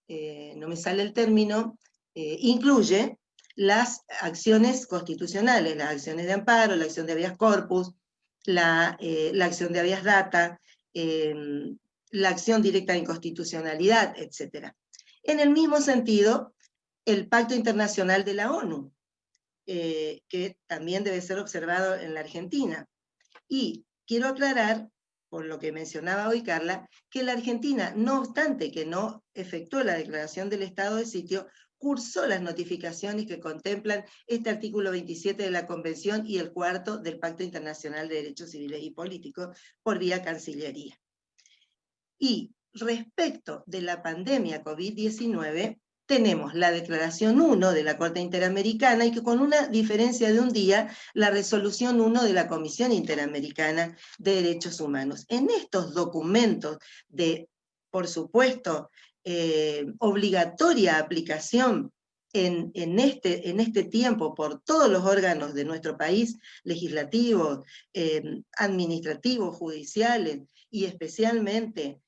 Speaker 6: no me sale el término, incluye las acciones constitucionales, las acciones de amparo, la acción de habeas corpus, la acción de habeas data, la acción directa de inconstitucionalidad, etc. En el mismo sentido, el Pacto Internacional de la ONU, que también debe ser observado en la Argentina. Y quiero aclarar por lo que mencionaba hoy Carla, que la Argentina, no obstante que no efectuó la declaración del estado de sitio, cursó las notificaciones que contemplan este artículo 27 de la Convención y el 4º del Pacto Internacional de Derechos Civiles y Políticos por vía Cancillería. Y respecto de la pandemia COVID-19, tenemos la declaración 1 de la Corte Interamericana y que con una diferencia de un día, la resolución 1 de la Comisión Interamericana de Derechos Humanos. En estos documentos de, por supuesto, obligatoria aplicación en este tiempo por todos los órganos de nuestro país, legislativos, administrativos, judiciales y especialmente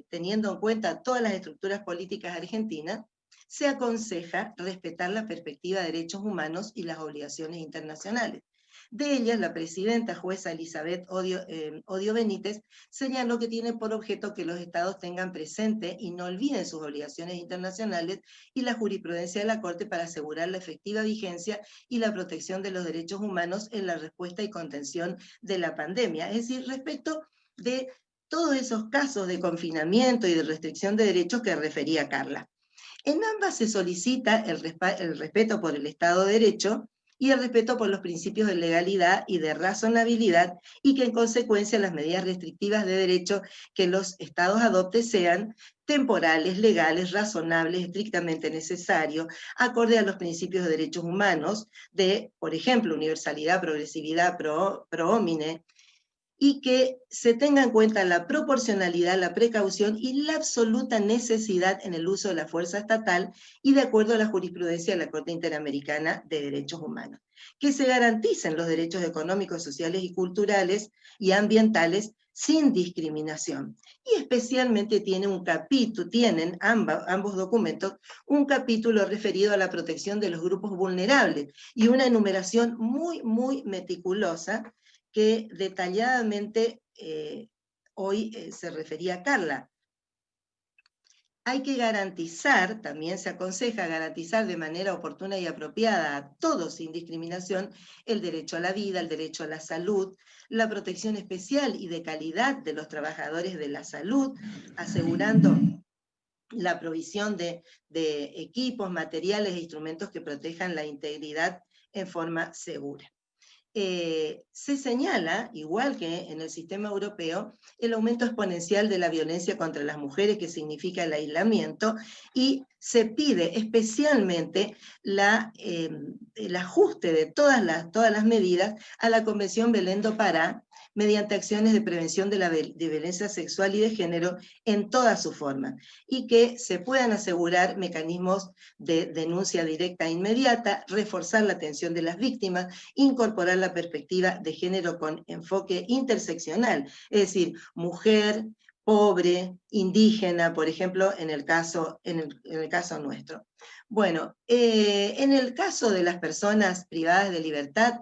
Speaker 6: teniendo en cuenta todas las estructuras políticas argentinas, se aconseja respetar la perspectiva de derechos humanos y las obligaciones internacionales. De ellas, la presidenta jueza Elizabeth Odio Benítez señaló que tiene por objeto que los estados tengan presente y no olviden sus obligaciones internacionales y la jurisprudencia de la Corte para asegurar la efectiva vigencia y la protección de los derechos humanos en la respuesta y contención de la pandemia. Es decir, respecto de todos esos casos de confinamiento y de restricción de derechos que refería Carla. En ambas se solicita el respeto por el Estado de Derecho y el respeto por los principios de legalidad y de razonabilidad, y que en consecuencia las medidas restrictivas de derecho que los Estados adopten sean temporales, legales, razonables, estrictamente necesarios, acorde a los principios de derechos humanos, de, por ejemplo, universalidad, progresividad, pro homine, y que se tenga en cuenta la proporcionalidad, la precaución y la absoluta necesidad en el uso de la fuerza estatal y de acuerdo a la jurisprudencia de la Corte Interamericana de Derechos Humanos. Que se garanticen los derechos económicos, sociales y culturales y ambientales sin discriminación. Y especialmente tienen ambos documentos un capítulo referido a la protección de los grupos vulnerables y una enumeración muy, muy meticulosa que detalladamente hoy se refería a Carla. Hay que garantizar, también se aconseja garantizar de manera oportuna y apropiada a todos sin discriminación el derecho a la vida, el derecho a la salud, la protección especial y de calidad de los trabajadores de la salud, asegurando la provisión de equipos, materiales e instrumentos que protejan la integridad en forma segura. Se señala, igual que en el sistema europeo, el aumento exponencial de la violencia contra las mujeres, que significa el aislamiento, y se pide especialmente el ajuste de todas las medidas a la Convención Belén do Pará, mediante acciones de prevención de violencia sexual y de género en todas sus formas, y que se puedan asegurar mecanismos de denuncia directa e inmediata, reforzar la atención de las víctimas, incorporar la perspectiva de género con enfoque interseccional, es decir, mujer, pobre, indígena, por ejemplo, en el caso nuestro. Bueno, en el caso de las personas privadas de libertad,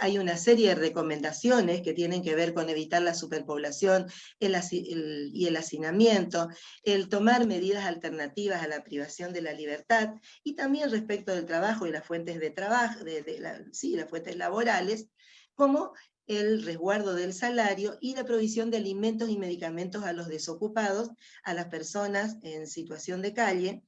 Speaker 6: hay una serie de recomendaciones que tienen que ver con evitar la superpoblación y el hacinamiento, el tomar medidas alternativas a la privación de la libertad, y también respecto del trabajo y las fuentes de trabajo, las fuentes laborales, como el resguardo del salario y la provisión de alimentos y medicamentos a los desocupados, a las personas en situación de calle,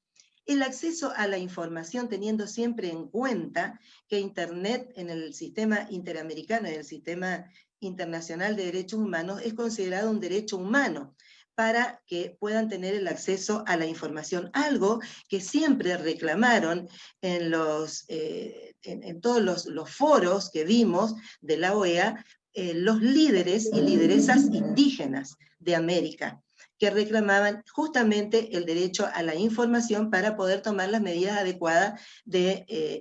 Speaker 6: el acceso a la información teniendo siempre en cuenta que Internet en el sistema interamericano y el sistema internacional de derechos humanos es considerado un derecho humano para que puedan tener el acceso a la información, algo que siempre reclamaron en todos los foros que vimos de la OEA, los líderes y lideresas indígenas de América, que reclamaban justamente el derecho a la información para poder tomar las medidas adecuadas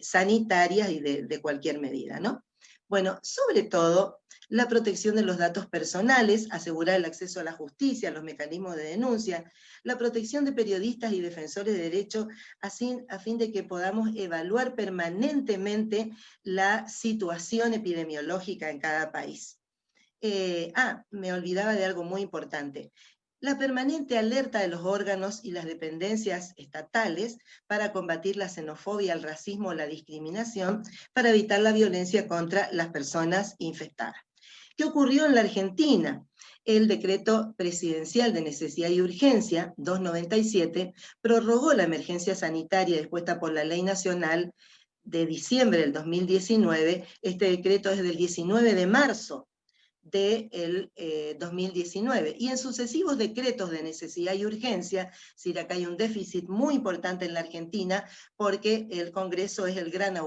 Speaker 6: sanitarias y de cualquier medida, ¿no? Bueno, sobre todo, la protección de los datos personales, asegurar el acceso a la justicia, los mecanismos de denuncia, la protección de periodistas y defensores de derechos, a fin de que podamos evaluar permanentemente la situación epidemiológica en cada país. Me olvidaba de algo muy importante. La permanente alerta de los órganos y las dependencias estatales para combatir la xenofobia, el racismo o la discriminación, para evitar la violencia contra las personas infectadas. ¿Qué ocurrió en la Argentina? el decreto presidencial de necesidad y urgencia 297 prorrogó la emergencia sanitaria dispuesta por la Ley Nacional de diciembre del 2019. Este decreto es del 19 de marzo del 2019, y en sucesivos decretos de necesidad y urgencia, si acá hay un déficit muy importante en la Argentina, porque el Congreso es el gran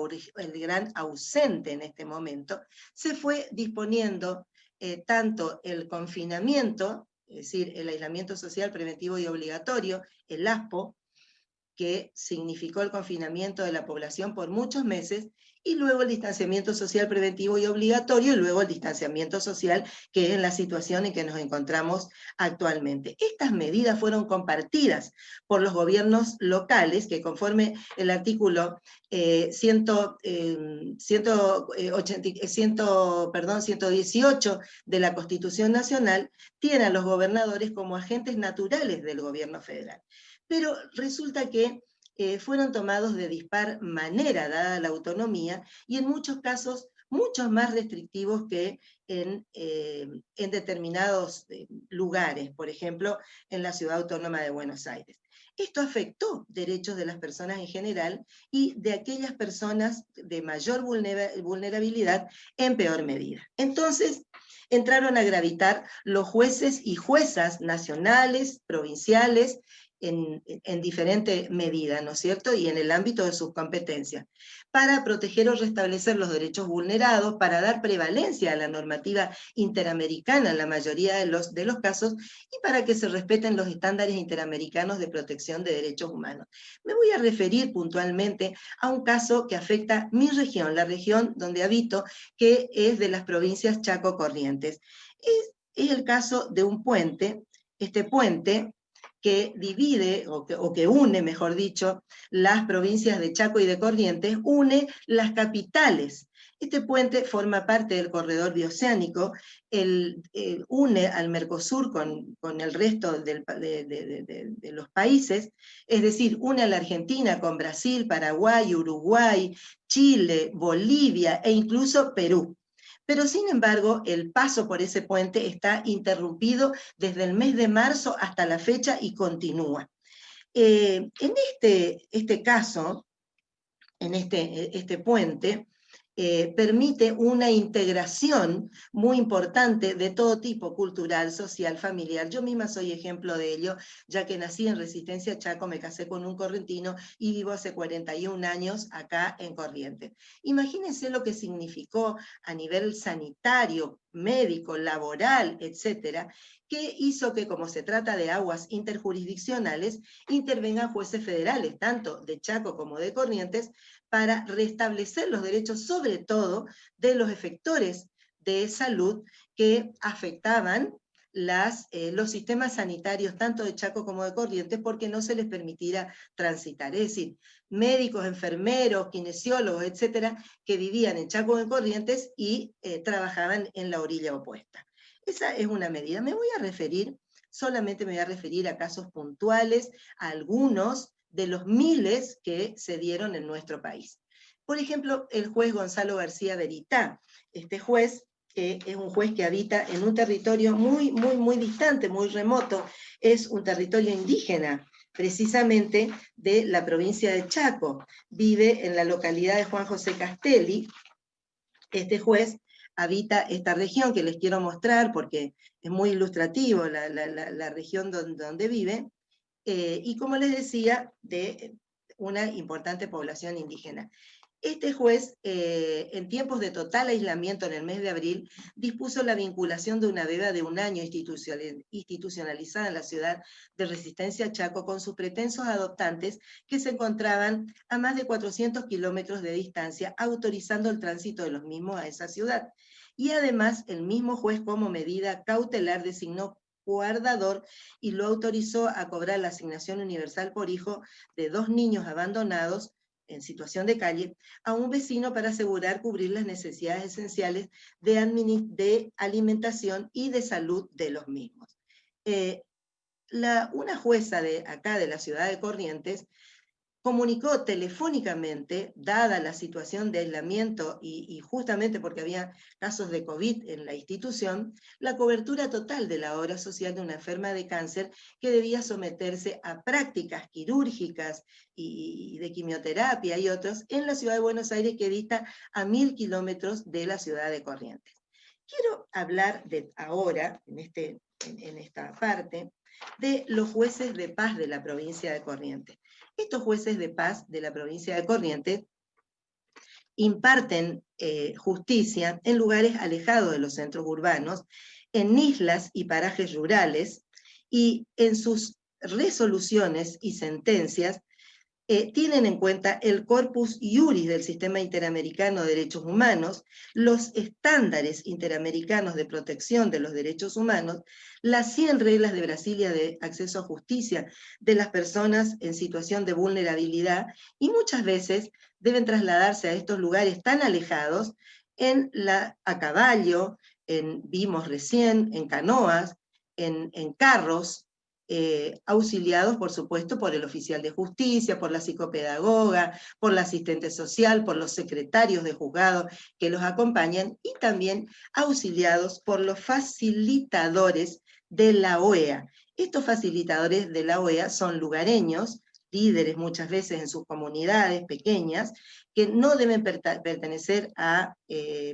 Speaker 6: ausente en este momento, se fue disponiendo tanto el confinamiento, es decir, el aislamiento social preventivo y obligatorio, el ASPO, que significó el confinamiento de la población por muchos meses, y luego el distanciamiento social preventivo y obligatorio, y luego el distanciamiento social, que es la situación en que nos encontramos actualmente. Estas medidas fueron compartidas por los gobiernos locales, que conforme el artículo 118 de la Constitución Nacional, tiene a los gobernadores como agentes naturales del gobierno federal. Pero resulta que fueron tomados de dispar manera, dada la autonomía, y en muchos casos muchos más restrictivos que en determinados lugares, por ejemplo, en la Ciudad Autónoma de Buenos Aires. Esto afectó derechos de las personas en general y de aquellas personas de mayor vulnerabilidad en peor medida. Entonces, entraron a gravitar los jueces y juezas nacionales, provinciales, en diferente medida, ¿no es cierto?, y en el ámbito de sus competencias, para proteger o restablecer los derechos vulnerados, para dar prevalencia a la normativa interamericana en la mayoría de los casos, y para que se respeten los estándares interamericanos de protección de derechos humanos. Me voy a referir puntualmente a un caso que afecta mi región, la región donde habito, que es de las provincias Chaco Corrientes. Es el caso de un puente, este puente que divide, o que une, mejor dicho, las provincias de Chaco y de Corrientes, une las capitales. Este puente forma parte del corredor bioceánico, une al Mercosur con el resto de los países, es decir, une a la Argentina con Brasil, Paraguay, Uruguay, Chile, Bolivia e incluso Perú. Pero sin embargo, el paso por ese puente está interrumpido desde el mes de marzo hasta la fecha y continúa. En este caso, en este puente, permite una integración muy importante de todo tipo, cultural, social, familiar. Yo misma soy ejemplo de ello, ya que nací en Resistencia Chaco, me casé con un correntino y vivo hace 41 años acá en Corrientes. Imagínense lo que significó a nivel sanitario, médico, laboral, etcétera, que hizo que, como se trata de aguas interjurisdiccionales, intervengan jueces federales, tanto de Chaco como de Corrientes, para restablecer los derechos, sobre todo, de los efectores de salud que afectaban los sistemas sanitarios, tanto de Chaco como de Corrientes, porque no se les permitiera transitar. Es decir, médicos, enfermeros, kinesiólogos, etcétera, que vivían en Chaco o en Corrientes y trabajaban en la orilla opuesta. Esa es una medida. Solamente me voy a referir a casos puntuales, a algunos de los miles que se dieron en nuestro país. Por ejemplo, el juez Gonzalo García Veritá. Este juez es un juez que habita en un territorio muy, muy, muy distante, muy remoto. Es un territorio indígena, precisamente de la provincia de Chaco. Vive en la localidad de Juan José Castelli. Este juez habita esta región que les quiero mostrar porque es muy ilustrativo la región donde vive, y como les decía, de una importante población indígena. Este juez, en tiempos de total aislamiento en el mes de abril, dispuso la vinculación de una beba de 1 año institucionalizada en la ciudad de Resistencia Chaco con sus pretensos adoptantes que se encontraban a más de 400 kilómetros de distancia, autorizando el tránsito de los mismos a esa ciudad. Y además, el mismo juez, como medida cautelar, designó guardador y lo autorizó a cobrar la asignación universal por hijo de 2 niños abandonados en situación de calle, a un vecino para asegurar cubrir las necesidades esenciales de alimentación y de salud de los mismos. Una jueza de acá, de la ciudad de Corrientes, comunicó telefónicamente, dada la situación de aislamiento y justamente porque había casos de COVID en la institución, la cobertura total de la obra social de una enferma de cáncer que debía someterse a prácticas quirúrgicas y de quimioterapia y otros en la ciudad de Buenos Aires, que dista a 1000 kilómetros de la ciudad de Corrientes. Quiero hablar ahora, en esta parte, de los jueces de paz de la provincia de Corrientes. Estos jueces de paz de la provincia de Corrientes imparten justicia en lugares alejados de los centros urbanos, en islas y parajes rurales, y en sus resoluciones y sentencias tienen en cuenta el corpus iuris del Sistema Interamericano de Derechos Humanos, los estándares interamericanos de protección de los derechos humanos, las 100 reglas de Brasilia de acceso a justicia de las personas en situación de vulnerabilidad, y muchas veces deben trasladarse a estos lugares tan alejados a caballo, vimos recién, en canoas, en carros, auxiliados, por supuesto, por el oficial de justicia, por la psicopedagoga, por la asistente social, por los secretarios de juzgado que los acompañan, y también auxiliados por los facilitadores de la OEA. Estos facilitadores de la OEA son lugareños, líderes muchas veces en sus comunidades pequeñas, que no deben pertenecer a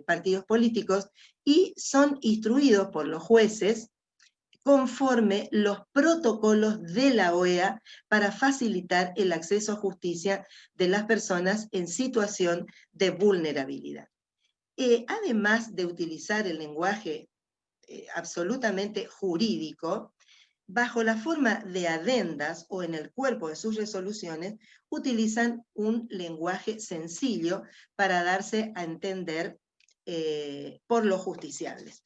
Speaker 6: partidos políticos y son instruidos por los jueces conforme los protocolos de la OEA para facilitar el acceso a justicia de las personas en situación de vulnerabilidad. Además de utilizar el lenguaje absolutamente jurídico, bajo la forma de adendas o en el cuerpo de sus resoluciones, utilizan un lenguaje sencillo para darse a entender por los justiciables.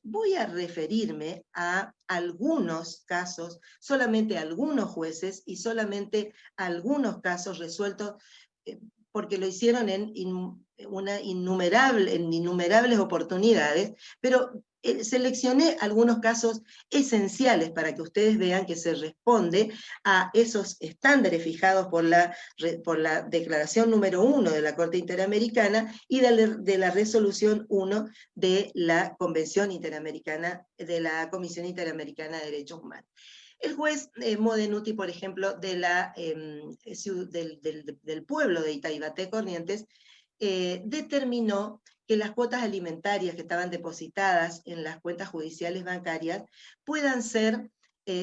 Speaker 6: Voy a referirme a algunos casos, solamente a algunos jueces y solamente a algunos casos resueltos, porque lo hicieron en innumerables oportunidades, pero seleccioné algunos casos esenciales para que ustedes vean que se responde a esos estándares fijados por la Declaración número 1 de la Corte Interamericana y de la Resolución 1 de la Convención Interamericana, de la Comisión Interamericana de Derechos Humanos. El juez Modenuti, por ejemplo, del pueblo de Itaibaté, Corrientes, determinó que las cuotas alimentarias que estaban depositadas en las cuentas judiciales bancarias puedan ser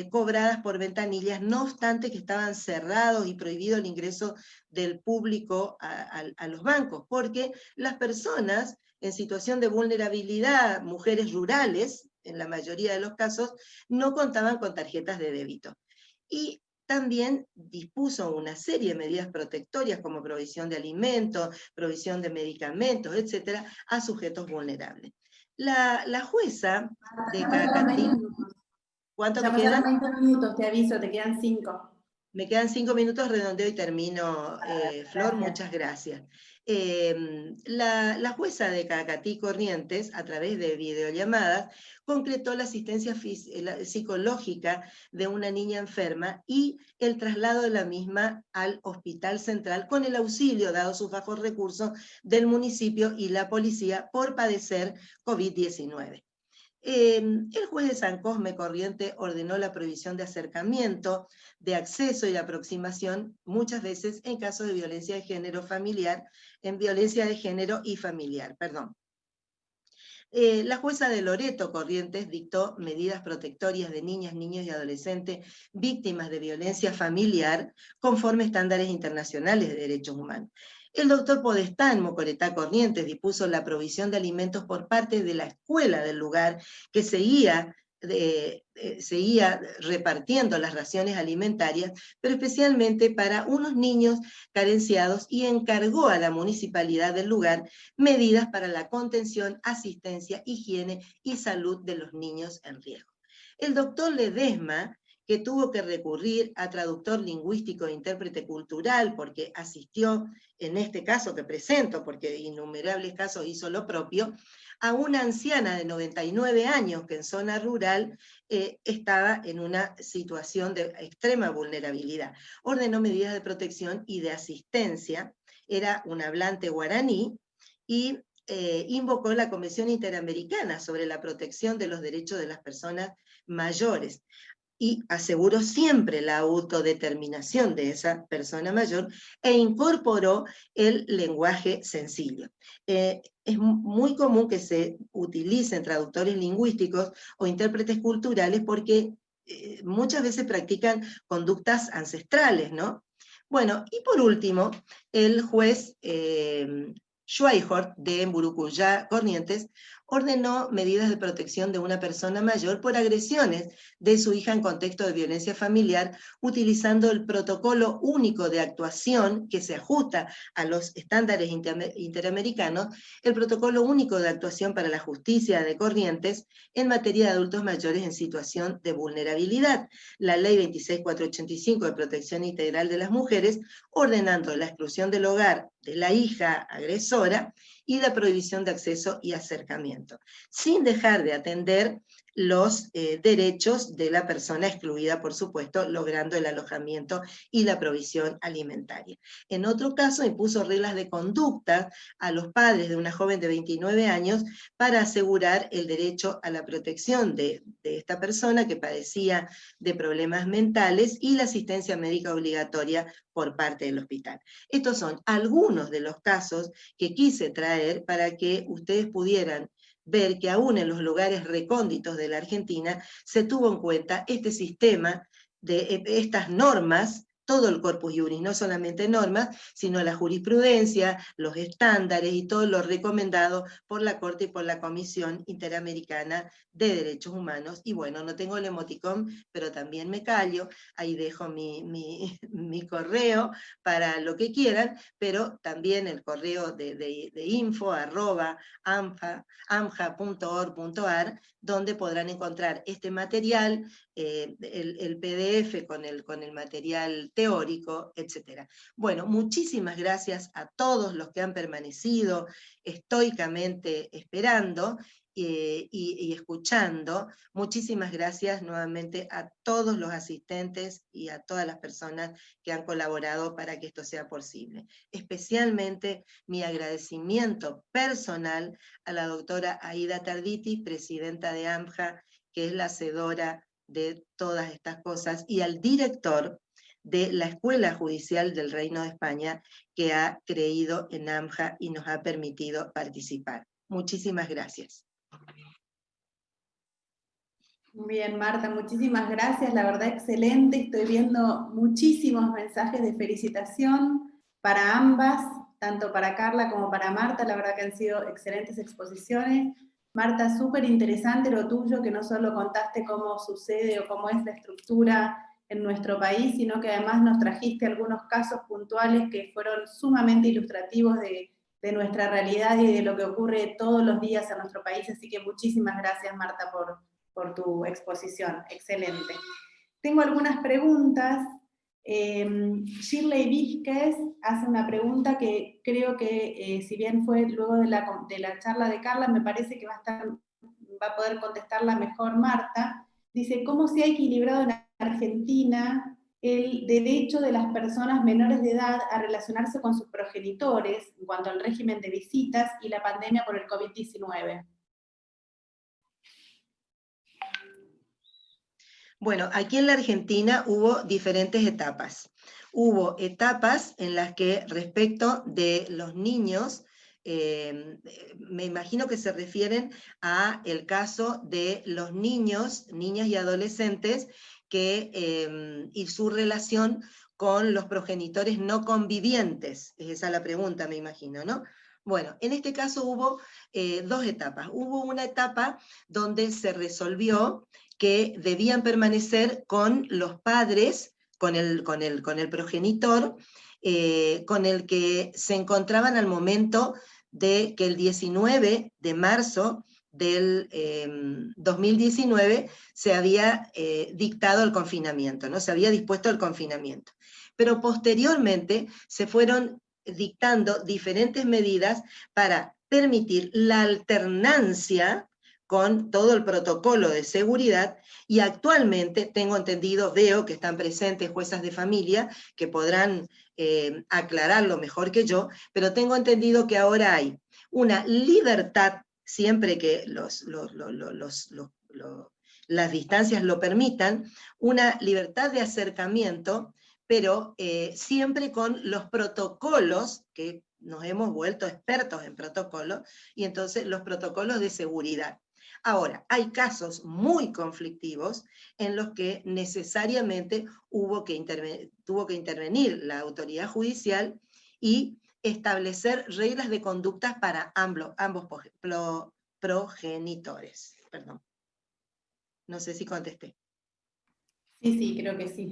Speaker 6: cobradas por ventanillas, no obstante que estaban cerrados y prohibido el ingreso del público a los bancos, porque las personas en situación de vulnerabilidad, mujeres rurales, en la mayoría de los casos, no contaban con tarjetas de débito. Y también dispuso una serie de medidas protectorias como provisión de alimentos, provisión de medicamentos, etcétera, a sujetos vulnerables. La jueza de Cacatí... ¿Cuánto me quedan?
Speaker 2: 20 minutos, te aviso, te quedan 5.
Speaker 6: Me quedan 5 minutos, redondeo y termino, Flor, muchas gracias. La jueza de Cacatí, Corrientes, a través de videollamadas, concretó la asistencia psicológica de una niña enferma y el traslado de la misma al Hospital Central con el auxilio, dado sus bajos recursos, del municipio y la policía por padecer COVID-19. El juez de San Cosme, Corrientes, ordenó la prohibición de acercamiento, de acceso y de aproximación, muchas veces en casos de violencia de género familiar, en violencia de género y familiar, perdón. La jueza de Loreto, Corrientes, dictó medidas protectorias de niñas, niños y adolescentes víctimas de violencia familiar conforme estándares internacionales de derechos humanos. El doctor Podestá, en Mocoretá, Corrientes, dispuso la provisión de alimentos por parte de la escuela del lugar, que seguía repartiendo las raciones alimentarias, pero especialmente para unos niños carenciados, y encargó a la municipalidad del lugar medidas para la contención, asistencia, higiene y salud de los niños en riesgo. El doctor Ledesma, que tuvo que recurrir a traductor lingüístico e intérprete cultural, porque asistió, en este caso que presento, porque innumerables casos hizo lo propio, a una anciana de 99 años que en zona rural estaba en una situación de extrema vulnerabilidad. Ordenó medidas de protección y de asistencia, era un hablante guaraní, y invocó la Convención Interamericana sobre la protección de los derechos de las personas mayores, y aseguró siempre la autodeterminación de esa persona mayor, e incorporó el lenguaje sencillo. Es muy común que se utilicen traductores lingüísticos o intérpretes culturales porque muchas veces practican conductas ancestrales, ¿no? Bueno, y por último, el juez Schweihort de Mburucuyá, Corrientes, ordenó medidas de protección de una persona mayor por agresiones de su hija en contexto de violencia familiar, utilizando el protocolo único de actuación que se ajusta a los estándares interamericanos, el protocolo único de actuación para la justicia de Corrientes en materia de adultos mayores en situación de vulnerabilidad, la ley 26485 de protección integral de las mujeres, ordenando la exclusión del hogar de la hija agresora y la prohibición de acceso y acercamiento, sin dejar de atender los derechos de la persona excluida, por supuesto, logrando el alojamiento y la provisión alimentaria. En otro caso, impuso reglas de conducta a los padres de una joven de 29 años para asegurar el derecho a la protección de esta persona que padecía de problemas mentales y la asistencia médica obligatoria por parte del hospital. Estos son algunos de los casos que quise traer para que ustedes pudieran ver que aún en los lugares recónditos de la Argentina se tuvo en cuenta este sistema de estas normas, todo el corpus juris, no solamente normas, sino la jurisprudencia, los estándares y todo lo recomendado por la Corte y por la Comisión Interamericana de Derechos Humanos. Y bueno, no tengo el emoticón, pero también me callo, ahí dejo mi correo para lo que quieran, pero también el correo de info@amja.org.ar, donde podrán encontrar este material, el PDF con el material teórico, etc. Bueno, muchísimas gracias a todos los que han permanecido estoicamente esperando y escuchando. Muchísimas gracias nuevamente a todos los asistentes y a todas las personas que han colaborado para que esto sea posible. Especialmente mi agradecimiento personal a la doctora Aida Tarditi, presidenta de AMJA, que es la hacedora de todas estas cosas, y al director de la Escuela Judicial del Reino de España, que ha creído en AMJA y nos ha permitido participar. Muchísimas gracias.
Speaker 2: Muy bien, Marta, muchísimas gracias, la verdad excelente, estoy viendo muchísimos mensajes de felicitación para ambas, tanto para Carla como para Marta, la verdad que han sido excelentes exposiciones. Marta, súper interesante lo tuyo, que no solo contaste cómo sucede o cómo es la estructura en nuestro país, sino que además nos trajiste algunos casos puntuales que fueron sumamente ilustrativos de nuestra realidad y de lo que ocurre todos los días en nuestro país, así que muchísimas gracias, Marta, por tu exposición, excelente. Tengo algunas preguntas. Shirley Vizquez hace una pregunta que creo que, si bien fue luego de la charla de Carla, me parece que va a poder contestarla mejor Marta. Dice, ¿cómo se ha equilibrado en Argentina el derecho de las personas menores de edad a relacionarse con sus progenitores en cuanto al régimen de visitas y la pandemia por el COVID-19?
Speaker 6: Bueno, aquí en la Argentina hubo diferentes etapas. Hubo etapas en las que respecto de los niños, me imagino que se refieren a el caso de los niños, niñas y adolescentes y su relación con los progenitores no convivientes. Es esa la pregunta, me imagino, ¿no? Bueno, en este caso hubo dos etapas. Hubo una etapa donde se resolvió que debían permanecer con los padres, con el progenitor, con el que se encontraban al momento de que el 19 de marzo del 2019 se había dictado el confinamiento, ¿no? Se había dispuesto el confinamiento. Pero posteriormente se fueron dictando diferentes medidas para permitir la alternancia con todo el protocolo de seguridad, y actualmente tengo entendido, veo que están presentes juezas de familia que podrán aclararlo mejor que yo, pero tengo entendido que ahora hay una libertad, siempre que las distancias lo permitan, una libertad de acercamiento, pero siempre con los protocolos, que nos hemos vuelto expertos en protocolos, y entonces los protocolos de seguridad. Ahora, hay casos muy conflictivos en los que necesariamente tuvo que intervenir la autoridad judicial y establecer reglas de conductas para ambos progenitores. Perdón. No sé si contesté.
Speaker 2: Sí, creo que sí.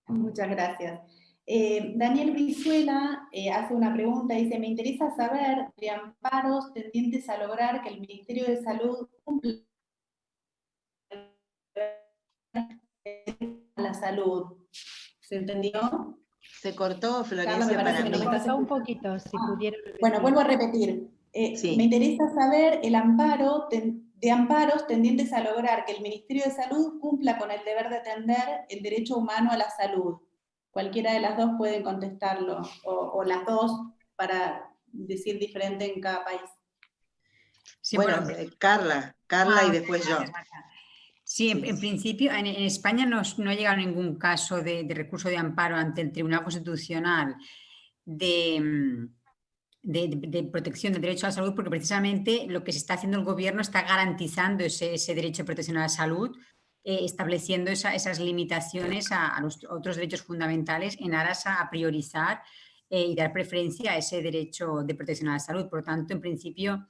Speaker 2: Muchas gracias. Daniel Brizuela hace una pregunta, dice: me interesa saber de amparos tendientes a lograr que el Ministerio de Salud cumpla la salud. ¿Se entendió?
Speaker 6: Se cortó, Florencia,
Speaker 2: Carla, me parece
Speaker 6: para
Speaker 2: que no
Speaker 6: mí.
Speaker 2: me
Speaker 1: Me
Speaker 2: estás
Speaker 1: cortó un
Speaker 2: escuchando.
Speaker 1: poquito, si pudieron repetir.
Speaker 2: Bueno, vuelvo a repetir.
Speaker 6: Sí.
Speaker 2: Me interesa saber el amparo de amparos tendientes a lograr que el Ministerio de Salud cumpla con el deber de atender el derecho humano a la salud. Cualquiera de las dos pueden contestarlo, o las dos, para decir diferente en cada país.
Speaker 3: Sí,
Speaker 6: bueno, Carla y después yo.
Speaker 3: Sí, en principio en España no ha llegado ningún caso de recurso de amparo ante el Tribunal Constitucional de protección del derecho a la salud, porque precisamente lo que se está haciendo el gobierno está garantizando ese derecho de protección a la salud, estableciendo esas limitaciones a los otros derechos fundamentales en aras a priorizar y dar preferencia a ese derecho de protección a la salud. Por lo tanto, en principio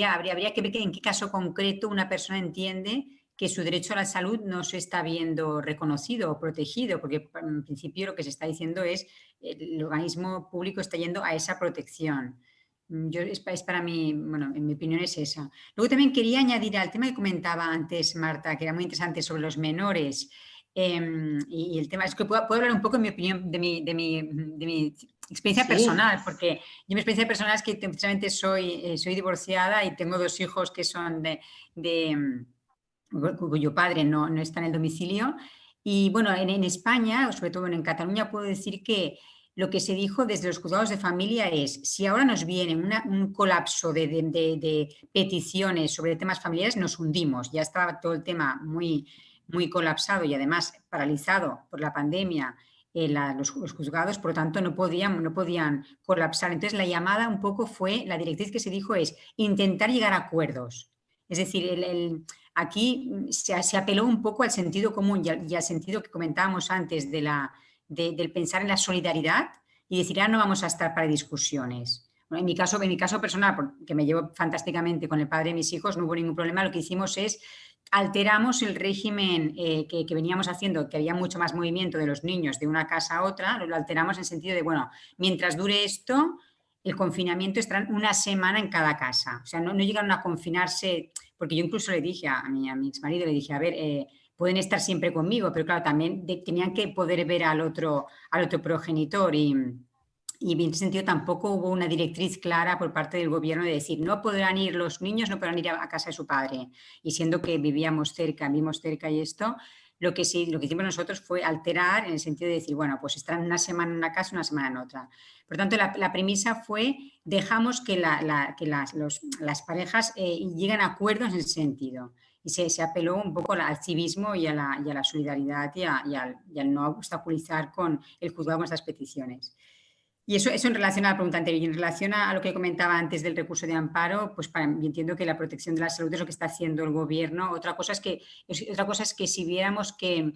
Speaker 3: habría que ver en qué caso concreto una persona entiende que su derecho a la salud no se está viendo reconocido o protegido, porque en principio lo que se está diciendo es el organismo público está yendo a esa protección. Es para mí, bueno, en mi opinión es esa. Luego también quería añadir al tema que comentaba antes Marta, que era muy interesante sobre los menores, y el tema, es que puedo hablar un poco en mi opinión de mi experiencia personal, porque yo mi experiencia personal es que precisamente soy divorciada y tengo 2 hijos que son cuyo padre no está en el domicilio. Y bueno, en España, sobre todo en Cataluña, puedo decir que lo que se dijo desde los juzgados de familia es: si ahora nos viene un colapso de peticiones sobre temas familiares, nos hundimos. Ya estaba todo el tema muy, muy colapsado y además paralizado por la pandemia. Los juzgados, por lo tanto, no podían colapsar. Entonces, la llamada un poco fue, la directriz que se dijo es intentar llegar a acuerdos. Es decir, aquí se apeló un poco al sentido común y al sentido que comentábamos antes del pensar en la solidaridad y decir, no vamos a estar para discusiones. Bueno, en mi caso personal, porque me llevo fantásticamente con el padre de mis hijos, no hubo ningún problema. Lo que hicimos es alteramos el régimen que veníamos haciendo, que había mucho más movimiento de los niños de una casa a otra, lo alteramos en el sentido de, bueno, mientras dure esto, el confinamiento estarán una semana en cada casa. O sea, no llegaron a confinarse, porque yo incluso le dije a mi exmarido, le dije, a ver, pueden estar siempre conmigo, pero claro, también tenían que poder ver al otro progenitor y en ese sentido tampoco hubo una directriz clara por parte del gobierno de decir no podrán ir los niños, no podrán ir a casa de su padre. Y siendo que vivimos cerca y esto, lo que hicimos nosotros fue alterar en el sentido de decir, bueno, pues estarán una semana en una casa, una semana en otra. Por tanto, la premisa fue dejamos que las parejas lleguen a acuerdos en ese sentido. Y se apeló un poco al civismo y a la solidaridad y al no obstaculizar con el juzgado con estas peticiones. Y eso en relación a la pregunta anterior. Y en relación a lo que comentaba antes del recurso de amparo, pues entiendo que la protección de la salud es lo que está haciendo el gobierno. Otra cosa es que si viéramos que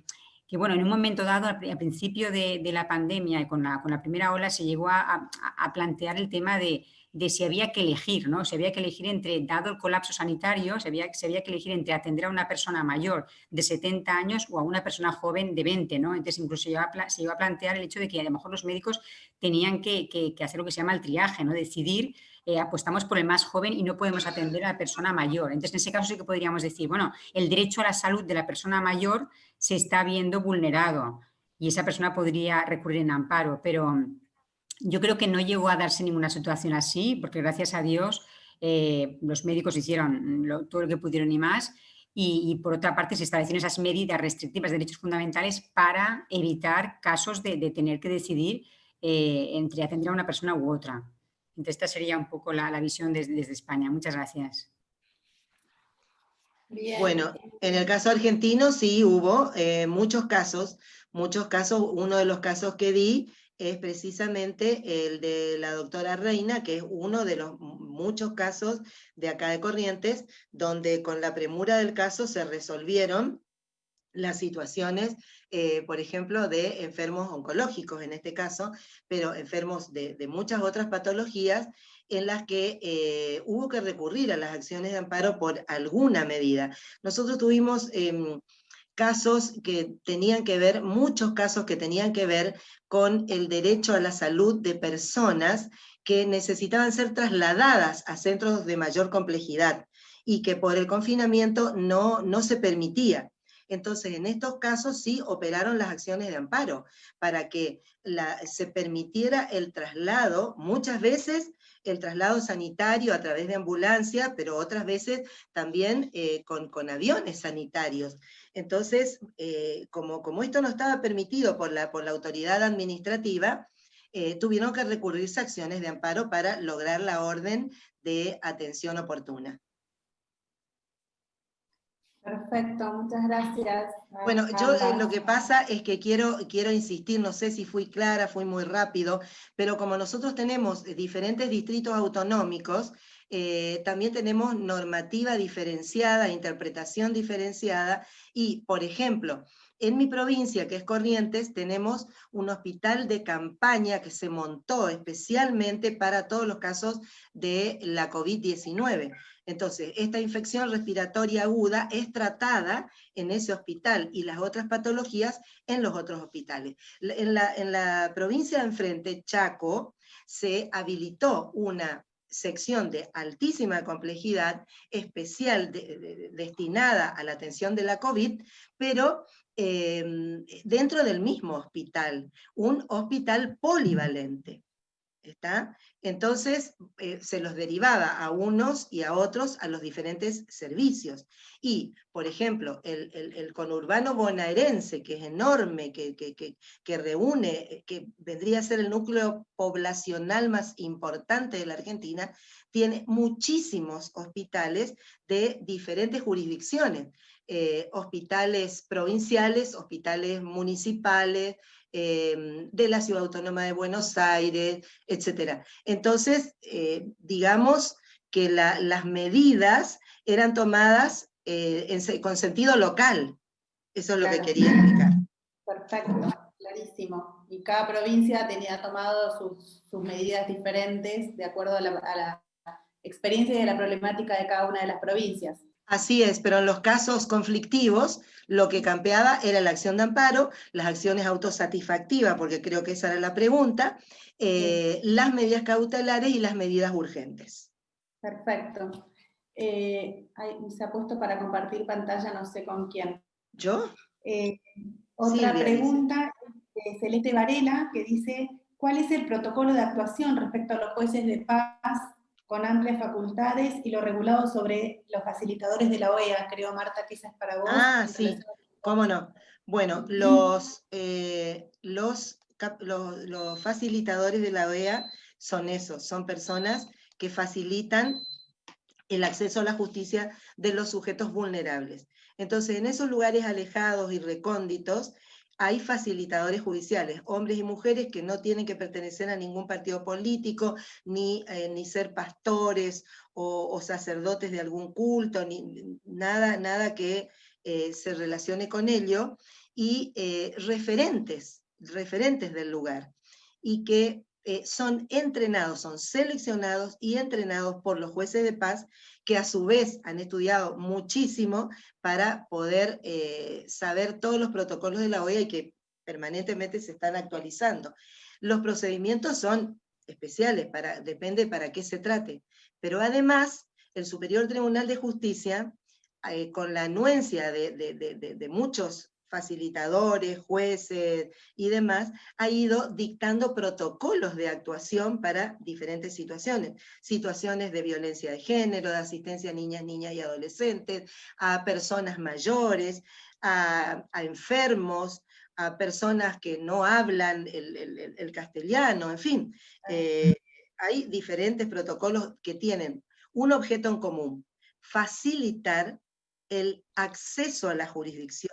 Speaker 3: bueno, en un momento dado, al principio de la pandemia y con la primera ola, se llegó a plantear el tema de si había que elegir, ¿no? Si había que elegir entre, dado el colapso sanitario, si había que elegir entre atender a una persona mayor de 70 años o a una persona joven de 20, ¿no? Entonces incluso se iba a plantear el hecho de que a lo mejor los médicos tenían que hacer lo que se llama el triaje, ¿no? Decidir, apostamos por el más joven y no podemos atender a la persona mayor. Entonces, en ese caso sí que podríamos decir, bueno, el derecho a la salud de la persona mayor se está viendo vulnerado y esa persona podría recurrir en amparo, pero yo creo que no llegó a darse ninguna situación así, porque gracias a Dios los médicos hicieron todo lo que pudieron y más, y por otra parte se establecieron esas medidas restrictivas de derechos fundamentales para evitar casos de tener que decidir entre atender a una persona u otra. Entonces esta sería un poco la visión desde España. Muchas gracias.
Speaker 2: Bien.
Speaker 6: Bueno, en el caso argentino sí hubo muchos casos. Uno de los casos que di es precisamente el de la doctora Reina, que es uno de los muchos casos de acá de Corrientes, donde con la premura del caso se resolvieron las situaciones, por ejemplo, de enfermos oncológicos en este caso, pero enfermos de muchas otras patologías en las que hubo que recurrir a las acciones de amparo por alguna medida. Nosotros tuvimos casos que tenían que ver, muchos casos que tenían que ver con el derecho a la salud de personas que necesitaban ser trasladadas a centros de mayor complejidad y que por el confinamiento no se permitía. Entonces, en estos casos sí operaron las acciones de amparo para que se permitiera el traslado, muchas veces el traslado sanitario a través de ambulancia, pero otras veces también con aviones sanitarios. Entonces, como esto no estaba permitido por la autoridad administrativa, tuvieron que recurrirse a acciones de amparo para lograr la orden de atención oportuna.
Speaker 2: Perfecto, muchas gracias.
Speaker 6: Bueno, yo lo que pasa es que quiero insistir, no sé si fui clara, fui muy rápido, pero como nosotros tenemos diferentes distritos autonómicos, también tenemos normativa diferenciada, interpretación diferenciada, y, por ejemplo, en mi provincia, que es Corrientes, tenemos un hospital de campaña que se montó especialmente para todos los casos de la COVID-19. Entonces, esta infección respiratoria aguda es tratada en ese hospital y las otras patologías en los otros hospitales. En la provincia de enfrente, Chaco, se habilitó una sección de altísima complejidad especial destinada a la atención de la COVID, pero dentro del mismo hospital, un hospital polivalente. ¿Está? Entonces, se los derivaba a unos y a otros a los diferentes servicios. Y, por ejemplo, el conurbano bonaerense, que es enorme, que reúne, que vendría a ser el núcleo poblacional más importante de la Argentina, tiene muchísimos hospitales de diferentes jurisdicciones. Hospitales provinciales, hospitales municipales, de la Ciudad Autónoma de Buenos Aires, etc. Entonces, digamos que las medidas eran tomadas con sentido local. Eso es lo que quería explicar.
Speaker 2: Perfecto, clarísimo. Y cada provincia tenía tomado sus medidas diferentes de acuerdo a la experiencia y a la problemática de cada una de las provincias.
Speaker 6: Así es, pero en los casos conflictivos, lo que campeaba era la acción de amparo, las acciones autosatisfactivas, porque creo que esa era la pregunta, las medidas cautelares y las medidas urgentes.
Speaker 2: Perfecto. Se ha puesto para compartir pantalla, no sé con quién.
Speaker 6: ¿Yo?
Speaker 2: Otra
Speaker 6: Silvia,
Speaker 2: pregunta de Celeste Varela, que dice, ¿cuál es el protocolo de actuación respecto a los jueces de paz con amplias facultades y lo regulado sobre los facilitadores de la OEA? Creo, Marta, que esa es para vos.
Speaker 6: Ah, sí, cómo no. Bueno, los facilitadores de la OEA son esos, son personas que facilitan el acceso a la justicia de los sujetos vulnerables. Entonces, en esos lugares alejados y recónditos, hay facilitadores judiciales, hombres y mujeres que no tienen que pertenecer a ningún partido político, ni ser pastores o sacerdotes de algún culto, ni nada que se relacione con ello, y referentes del lugar, y que son entrenados, son seleccionados y entrenados por los jueces de paz, que a su vez han estudiado muchísimo para poder saber todos los protocolos de la OEA y que permanentemente se están actualizando. Los procedimientos son especiales, depende para qué se trate, pero además el Superior Tribunal de Justicia, con la anuencia de muchos facilitadores, jueces y demás, ha ido dictando protocolos de actuación para diferentes situaciones de violencia de género, de asistencia a niñas y adolescentes, a personas mayores, a enfermos, a personas que no hablan el castellano, en fin. Hay diferentes protocolos que tienen un objeto en común: facilitar el acceso a la jurisdicción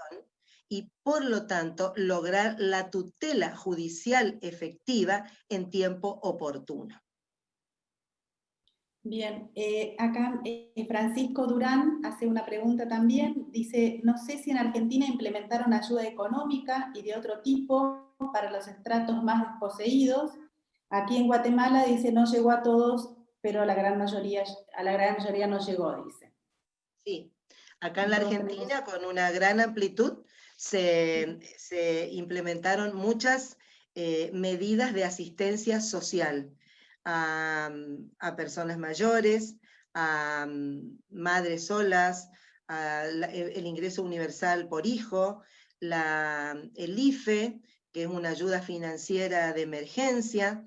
Speaker 6: y, por lo tanto, lograr la tutela judicial efectiva en tiempo oportuno.
Speaker 2: Bien, acá Francisco Durán hace una pregunta también, dice, no sé si en Argentina implementaron ayuda económica y de otro tipo para los estratos más desposeídos. Aquí en Guatemala dice, no llegó a todos, pero a la gran mayoría no llegó, dice.
Speaker 6: Sí, acá en la Argentina, con una gran amplitud, se implementaron muchas medidas de asistencia social a personas mayores, a madres solas, el ingreso universal por hijo, el IFE, que es una ayuda financiera de emergencia,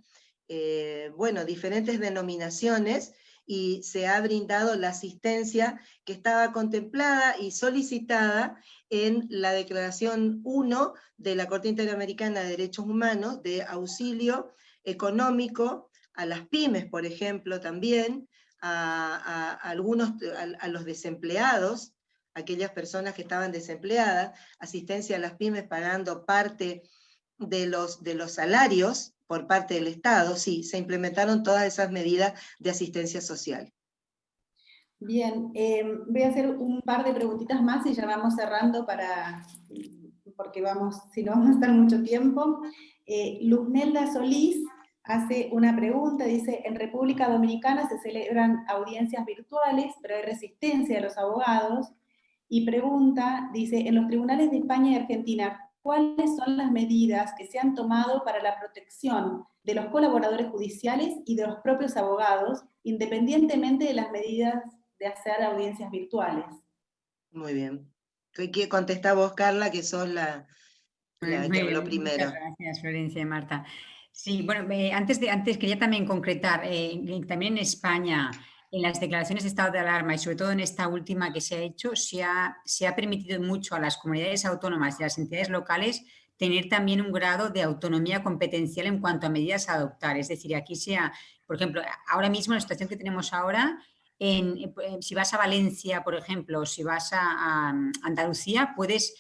Speaker 6: bueno, diferentes denominaciones, y se ha brindado la asistencia que estaba contemplada y solicitada en la Declaración 1 de la Corte Interamericana de Derechos Humanos, de auxilio económico a las pymes, por ejemplo, también, a los desempleados, aquellas personas que estaban desempleadas, asistencia a las pymes pagando parte de los salarios por parte del Estado. Sí, se implementaron todas esas medidas de asistencia social.
Speaker 2: Bien, voy a hacer un par de preguntitas más y ya vamos cerrando porque si no vamos a estar mucho tiempo. Luznelda Solís hace una pregunta, dice, en República Dominicana se celebran audiencias virtuales, pero hay resistencia de los abogados, y pregunta, dice, en los tribunales de España y Argentina, ¿cuáles son las medidas que se han tomado para la protección de los colaboradores judiciales y de los propios abogados, independientemente de las medidas de hacer audiencias virtuales?
Speaker 6: Muy bien. ¿Qué contestás vos, Carla, que sos la que habló primero?
Speaker 3: Muchas gracias, Florencia y Marta. Sí, bueno, antes quería también concretar, también en España, en las declaraciones de estado de alarma y sobre todo en esta última que se ha hecho, se ha permitido mucho a las comunidades autónomas y a las entidades locales tener también un grado de autonomía competencial en cuanto a medidas a adoptar. Es decir, aquí por ejemplo, ahora mismo, en la situación que tenemos ahora, si vas a Valencia, por ejemplo, o si vas a Andalucía, puedes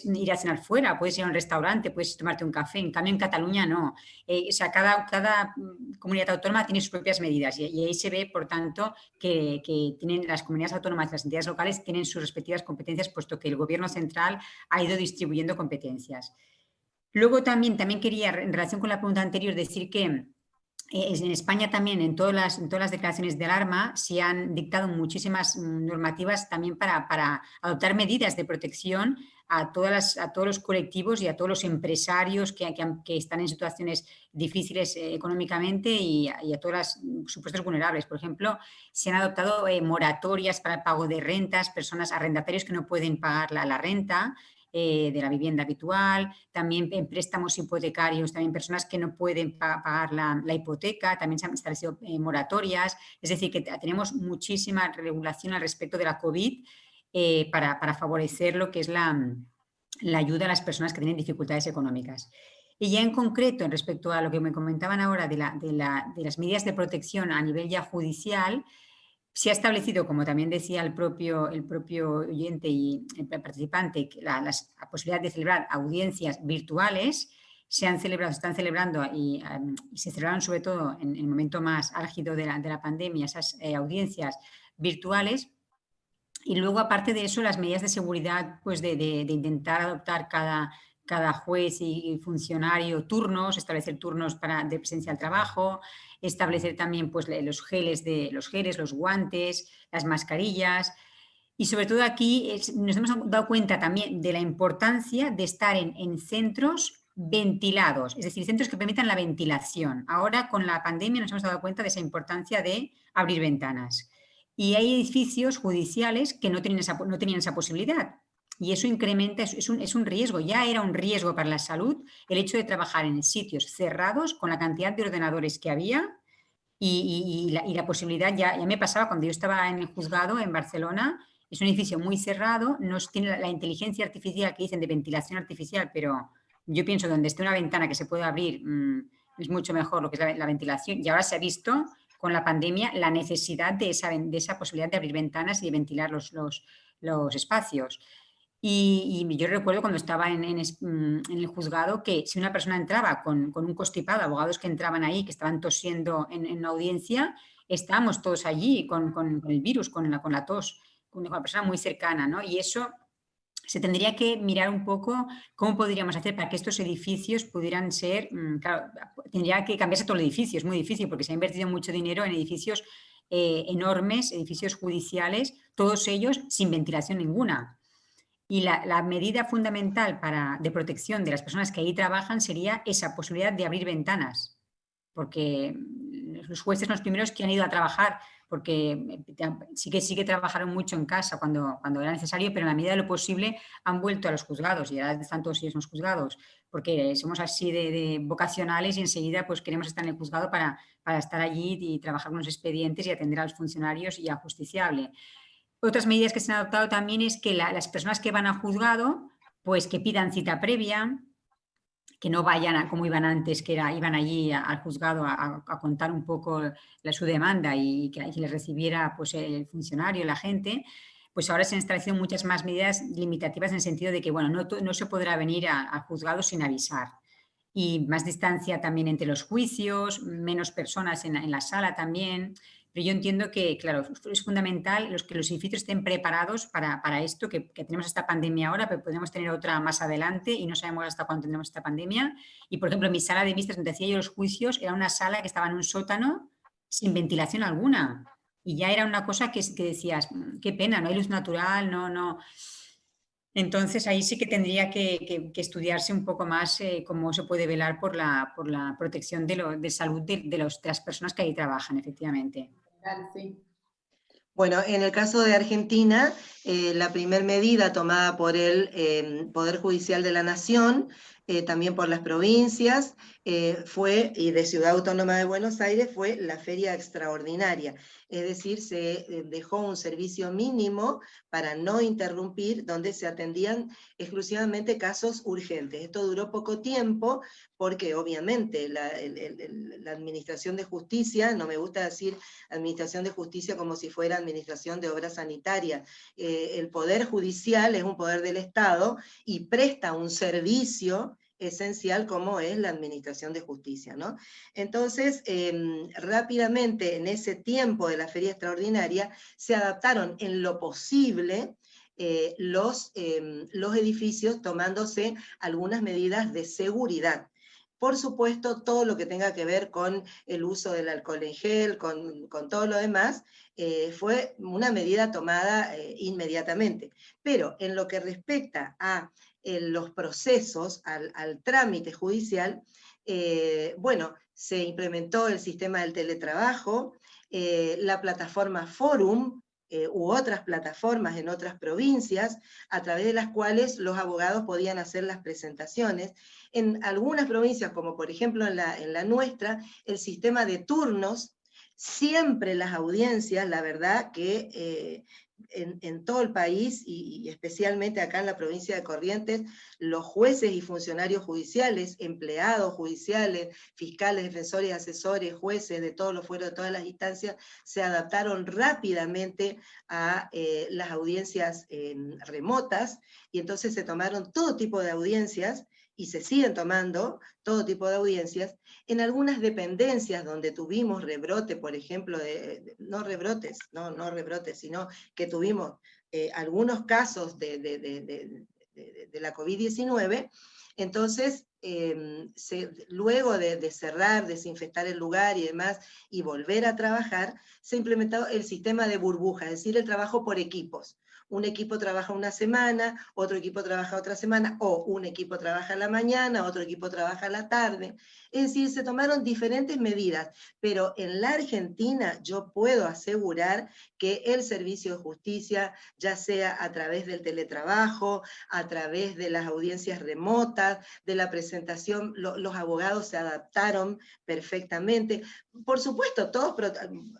Speaker 3: ir a cenar fuera, puedes ir a un restaurante, puedes tomarte un café. En cambio, en Cataluña no. O sea, cada comunidad autónoma tiene sus propias medidas y ahí se ve, por tanto, que tienen las comunidades autónomas y las entidades locales tienen sus respectivas competencias, puesto que el gobierno central ha ido distribuyendo competencias. Luego también quería, en relación con la pregunta anterior, decir que en España también, en todas las declaraciones de alarma, se han dictado muchísimas normativas también para adoptar medidas de protección a todos los colectivos y a todos los empresarios que están en situaciones difíciles económicamente y a todos los supuestos vulnerables. Por ejemplo, se han adoptado moratorias para el pago de rentas, personas arrendatarios que no pueden pagar la renta de la vivienda habitual, también en préstamos hipotecarios, también personas que no pueden pagar la hipoteca, también se han establecido moratorias. Es decir, que tenemos muchísima regulación al respecto de la COVID para favorecer lo que es la ayuda a las personas que tienen dificultades económicas. Y ya en concreto, respecto a lo que me comentaban ahora de las medidas de protección a nivel ya judicial, se ha establecido, como también decía el propio oyente y el participante, que la posibilidad de celebrar audiencias virtuales. Se están celebrando y se celebraron sobre todo en el momento más álgido de la pandemia, esas audiencias virtuales. Y luego, aparte de eso, las medidas de seguridad, pues de intentar adoptar cada juez y funcionario turnos, establecer turnos de presencia al trabajo, establecer también pues, los geles, los guantes, las mascarillas. Y sobre todo aquí nos hemos dado cuenta también de la importancia de estar en centros ventilados, es decir, centros que permitan la ventilación. Ahora con la pandemia nos hemos dado cuenta de esa importancia de abrir ventanas. Y hay edificios judiciales que no tenían esa posibilidad. Y eso incrementa, es un riesgo, ya era un riesgo para la salud el hecho de trabajar en sitios cerrados con la cantidad de ordenadores que había y la posibilidad, ya me pasaba cuando yo estaba en el juzgado en Barcelona. Es un edificio muy cerrado, no tiene la inteligencia artificial que dicen de ventilación artificial, pero yo pienso que donde esté una ventana que se pueda abrir es mucho mejor lo que es la ventilación. Y ahora se ha visto con la pandemia la necesidad de esa posibilidad de abrir ventanas y de ventilar los espacios. Y yo recuerdo cuando estaba en el juzgado que si una persona entraba con un constipado, abogados que entraban ahí, que estaban tosiendo en la audiencia, estábamos todos allí con el virus, con la tos, con una persona muy cercana, ¿no? Y eso se tendría que mirar un poco cómo podríamos hacer para que estos edificios pudieran ser, claro, tendría que cambiarse todo el edificio, es muy difícil porque se ha invertido mucho dinero en edificios enormes, edificios judiciales, todos ellos sin ventilación ninguna. Y la medida fundamental de protección de las personas que ahí trabajan sería esa posibilidad de abrir ventanas, porque los jueces son los primeros que han ido a trabajar, porque sí que trabajaron mucho en casa cuando era necesario, pero en la medida de lo posible han vuelto a los juzgados y ahora están todos ellos en los juzgados, porque somos así de vocacionales y enseguida pues queremos estar en el juzgado para estar allí y trabajar con los expedientes y atender a los funcionarios y al justiciable. Otras medidas que se han adoptado también es que las personas que van a juzgado, pues que pidan cita previa, que no vayan como iban antes, que iban allí al juzgado a contar un poco su demanda y que les recibiera pues, el funcionario, la gente. Pues ahora se han establecido muchas más medidas limitativas en el sentido de que bueno, no se podrá venir al juzgado sin avisar. Y más distancia también entre los juicios, menos personas en la sala también. Pero yo entiendo que, claro, es fundamental que los edificios estén preparados para esto, que tenemos esta pandemia ahora, pero podemos tener otra más adelante y no sabemos hasta cuándo tendremos esta pandemia. Y, por ejemplo, en mi sala de vistas, donde hacía yo los juicios, era una sala que estaba en un sótano sin ventilación alguna. Y ya era una cosa que decías, qué pena, no hay luz natural, no. Entonces, ahí sí que tendría que estudiarse un poco más cómo se puede velar por la protección de salud de las personas que ahí trabajan, efectivamente.
Speaker 2: Sí.
Speaker 6: Bueno, en el caso de Argentina, la primera medida tomada por el Poder Judicial de la Nación, también por las provincias, y de Ciudad Autónoma de Buenos Aires, fue la feria extraordinaria. Es decir, se dejó un servicio mínimo para no interrumpir, donde se atendían exclusivamente casos urgentes. Esto duró poco tiempo, porque obviamente la Administración de Justicia, no me gusta decir Administración de Justicia como si fuera Administración de Obras Sanitarias, el Poder Judicial es un poder del Estado y presta un servicio esencial como es la Administración de Justicia, ¿no? Entonces, rápidamente en ese tiempo de la feria extraordinaria se adaptaron en lo posible los edificios tomándose algunas medidas de seguridad. Por supuesto, todo lo que tenga que ver con el uso del alcohol en gel, con todo lo demás, fue una medida tomada inmediatamente. Pero en lo que respecta a los procesos, al trámite judicial, bueno, se implementó el sistema del teletrabajo, la plataforma Forum, u otras plataformas en otras provincias, a través de las cuales los abogados podían hacer las presentaciones. En algunas provincias, como por ejemplo en la nuestra, el sistema de turnos, siempre las audiencias, la verdad que en todo el país, y especialmente acá en la provincia de Corrientes, los jueces y funcionarios judiciales, empleados judiciales, fiscales, defensores, asesores, jueces de todos los fueros de todas las instancias, se adaptaron rápidamente a las audiencias remotas, y entonces se tomaron todo tipo de audiencias, y se siguen tomando todo tipo de audiencias. En algunas dependencias donde tuvimos rebrote, por ejemplo, no rebrotes, sino que tuvimos algunos casos de de la COVID-19. Entonces, luego de cerrar, desinfectar el lugar y demás, y volver a trabajar, se ha implementado el sistema de burbuja, es decir, el trabajo por equipos. Un equipo trabaja una semana, otro equipo trabaja otra semana, o un equipo trabaja a la mañana, otro equipo trabaja a la tarde. Es decir, se tomaron diferentes medidas, pero en la Argentina yo puedo asegurar que el servicio de justicia, ya sea a través del teletrabajo, a través de las audiencias remotas, de la presentación, los abogados se adaptaron perfectamente. Por supuesto,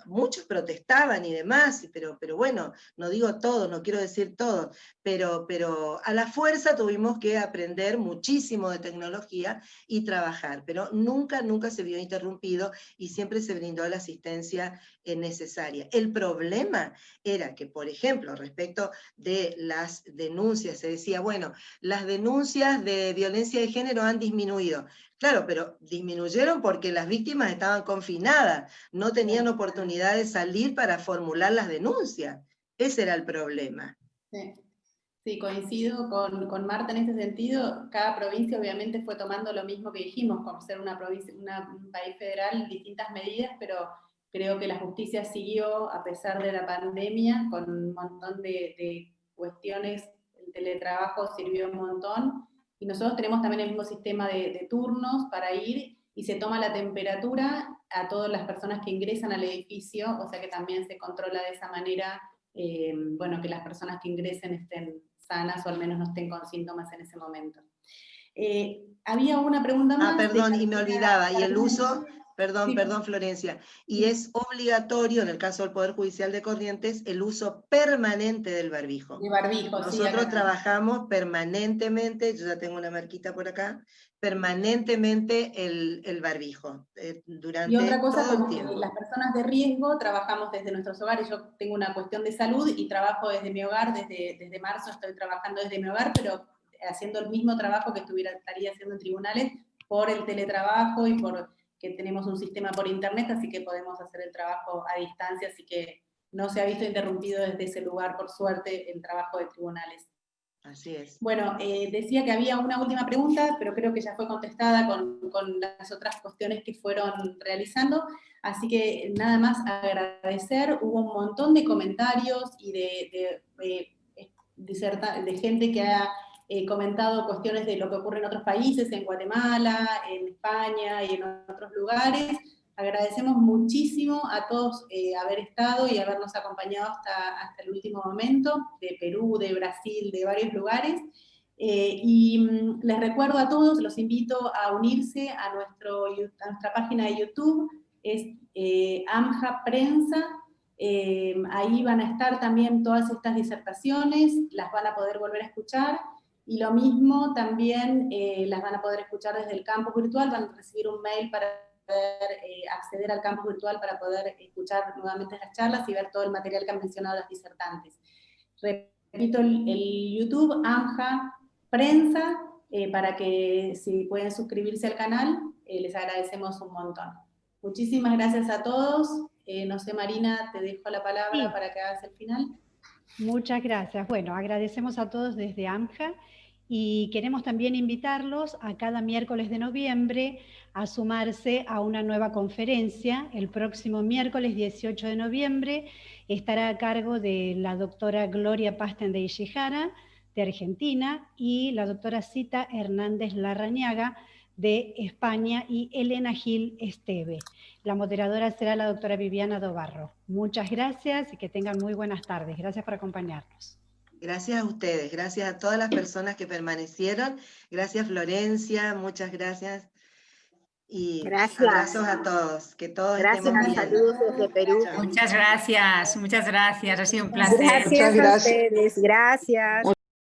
Speaker 6: muchos protestaban y demás, pero bueno, no digo todos, no quiero decir todos, pero a la fuerza tuvimos que aprender muchísimo de tecnología y trabajar, pero nunca se vio interrumpido y siempre se brindó la asistencia necesaria. El problema era que, por ejemplo, respecto de las denuncias, se decía, bueno, las denuncias de violencia de género han disminuido. Claro, pero disminuyeron porque las víctimas estaban confinadas, no tenían oportunidad de salir para formular las denuncias. Ese era el problema.
Speaker 2: Sí, coincido con Marta en ese sentido. Cada provincia obviamente fue tomando lo mismo que dijimos, como ser una provincia, un país federal, distintas medidas, pero creo que la justicia siguió, a pesar de la pandemia, con un montón de cuestiones. El teletrabajo sirvió un montón, y nosotros tenemos también el mismo sistema de turnos para ir, y se toma la temperatura a todas las personas que ingresan al edificio, o sea que también se controla de esa manera, bueno, que las personas que ingresen estén sanas o al menos no estén con síntomas en ese momento. Había una pregunta más.
Speaker 6: Perdón, y me olvidaba, y el uso, perdón, Florencia, y es obligatorio, en el caso del Poder Judicial de Corrientes, el uso permanente del barbijo.
Speaker 2: De barbijo,
Speaker 6: nosotros trabajamos permanentemente, yo ya tengo una marquita por acá, permanentemente el barbijo, durante
Speaker 2: y otra cosa,
Speaker 6: todo el
Speaker 2: como
Speaker 6: tiempo.
Speaker 2: Las personas de riesgo trabajamos desde nuestros hogares. Yo tengo una cuestión de salud y trabajo desde mi hogar, desde marzo estoy trabajando desde mi hogar, pero haciendo el mismo trabajo que estaría haciendo en tribunales por el teletrabajo y por que tenemos un sistema por internet, así que podemos hacer el trabajo a distancia, así que no se ha visto interrumpido desde ese lugar, por suerte, el trabajo de tribunales.
Speaker 6: Así es.
Speaker 2: Bueno, decía que había una última pregunta, pero creo que ya fue contestada con las otras cuestiones que fueron realizando, así que nada más agradecer. Hubo un montón de comentarios y de gente que ha comentado cuestiones de lo que ocurre en otros países, en Guatemala, en España y en otros lugares. Agradecemos muchísimo a todos haber estado y habernos acompañado hasta el último momento, de Perú, de Brasil, de varios lugares. Y les recuerdo a todos, los invito a unirse a nuestra página de YouTube, es AMJA Prensa. Ahí van a estar también todas estas disertaciones, las van a poder volver a escuchar. Y lo mismo también las van a poder escuchar desde el campus virtual, van a recibir un mail para poder acceder al campus virtual para poder escuchar nuevamente las charlas y ver todo el material que han mencionado las disertantes. Repito, el YouTube, AMJA Prensa, para que si pueden suscribirse al canal, les agradecemos un montón. Muchísimas gracias a todos. No sé, Marina, te dejo la palabra para que hagas el final.
Speaker 1: Muchas gracias. Bueno, agradecemos a todos desde AMJA y queremos también invitarlos a cada miércoles de noviembre a sumarse a una nueva conferencia. El próximo miércoles 18 de noviembre estará a cargo de la doctora Gloria Pasten de Ishihara, de Argentina, y la doctora Cita Hernández Larrañaga, de España, y Elena Gil Esteve. La moderadora será la doctora Viviana Dobarro. Muchas gracias y que tengan muy buenas tardes. Gracias por acompañarnos.
Speaker 6: Gracias a ustedes, gracias a todas las personas que permanecieron. Gracias, Florencia, muchas gracias. Y abrazos a todos, que todos estemos bien.
Speaker 7: Saludos desde Perú.
Speaker 3: Muchas gracias, ha sido un placer.
Speaker 7: Gracias a ustedes, gracias.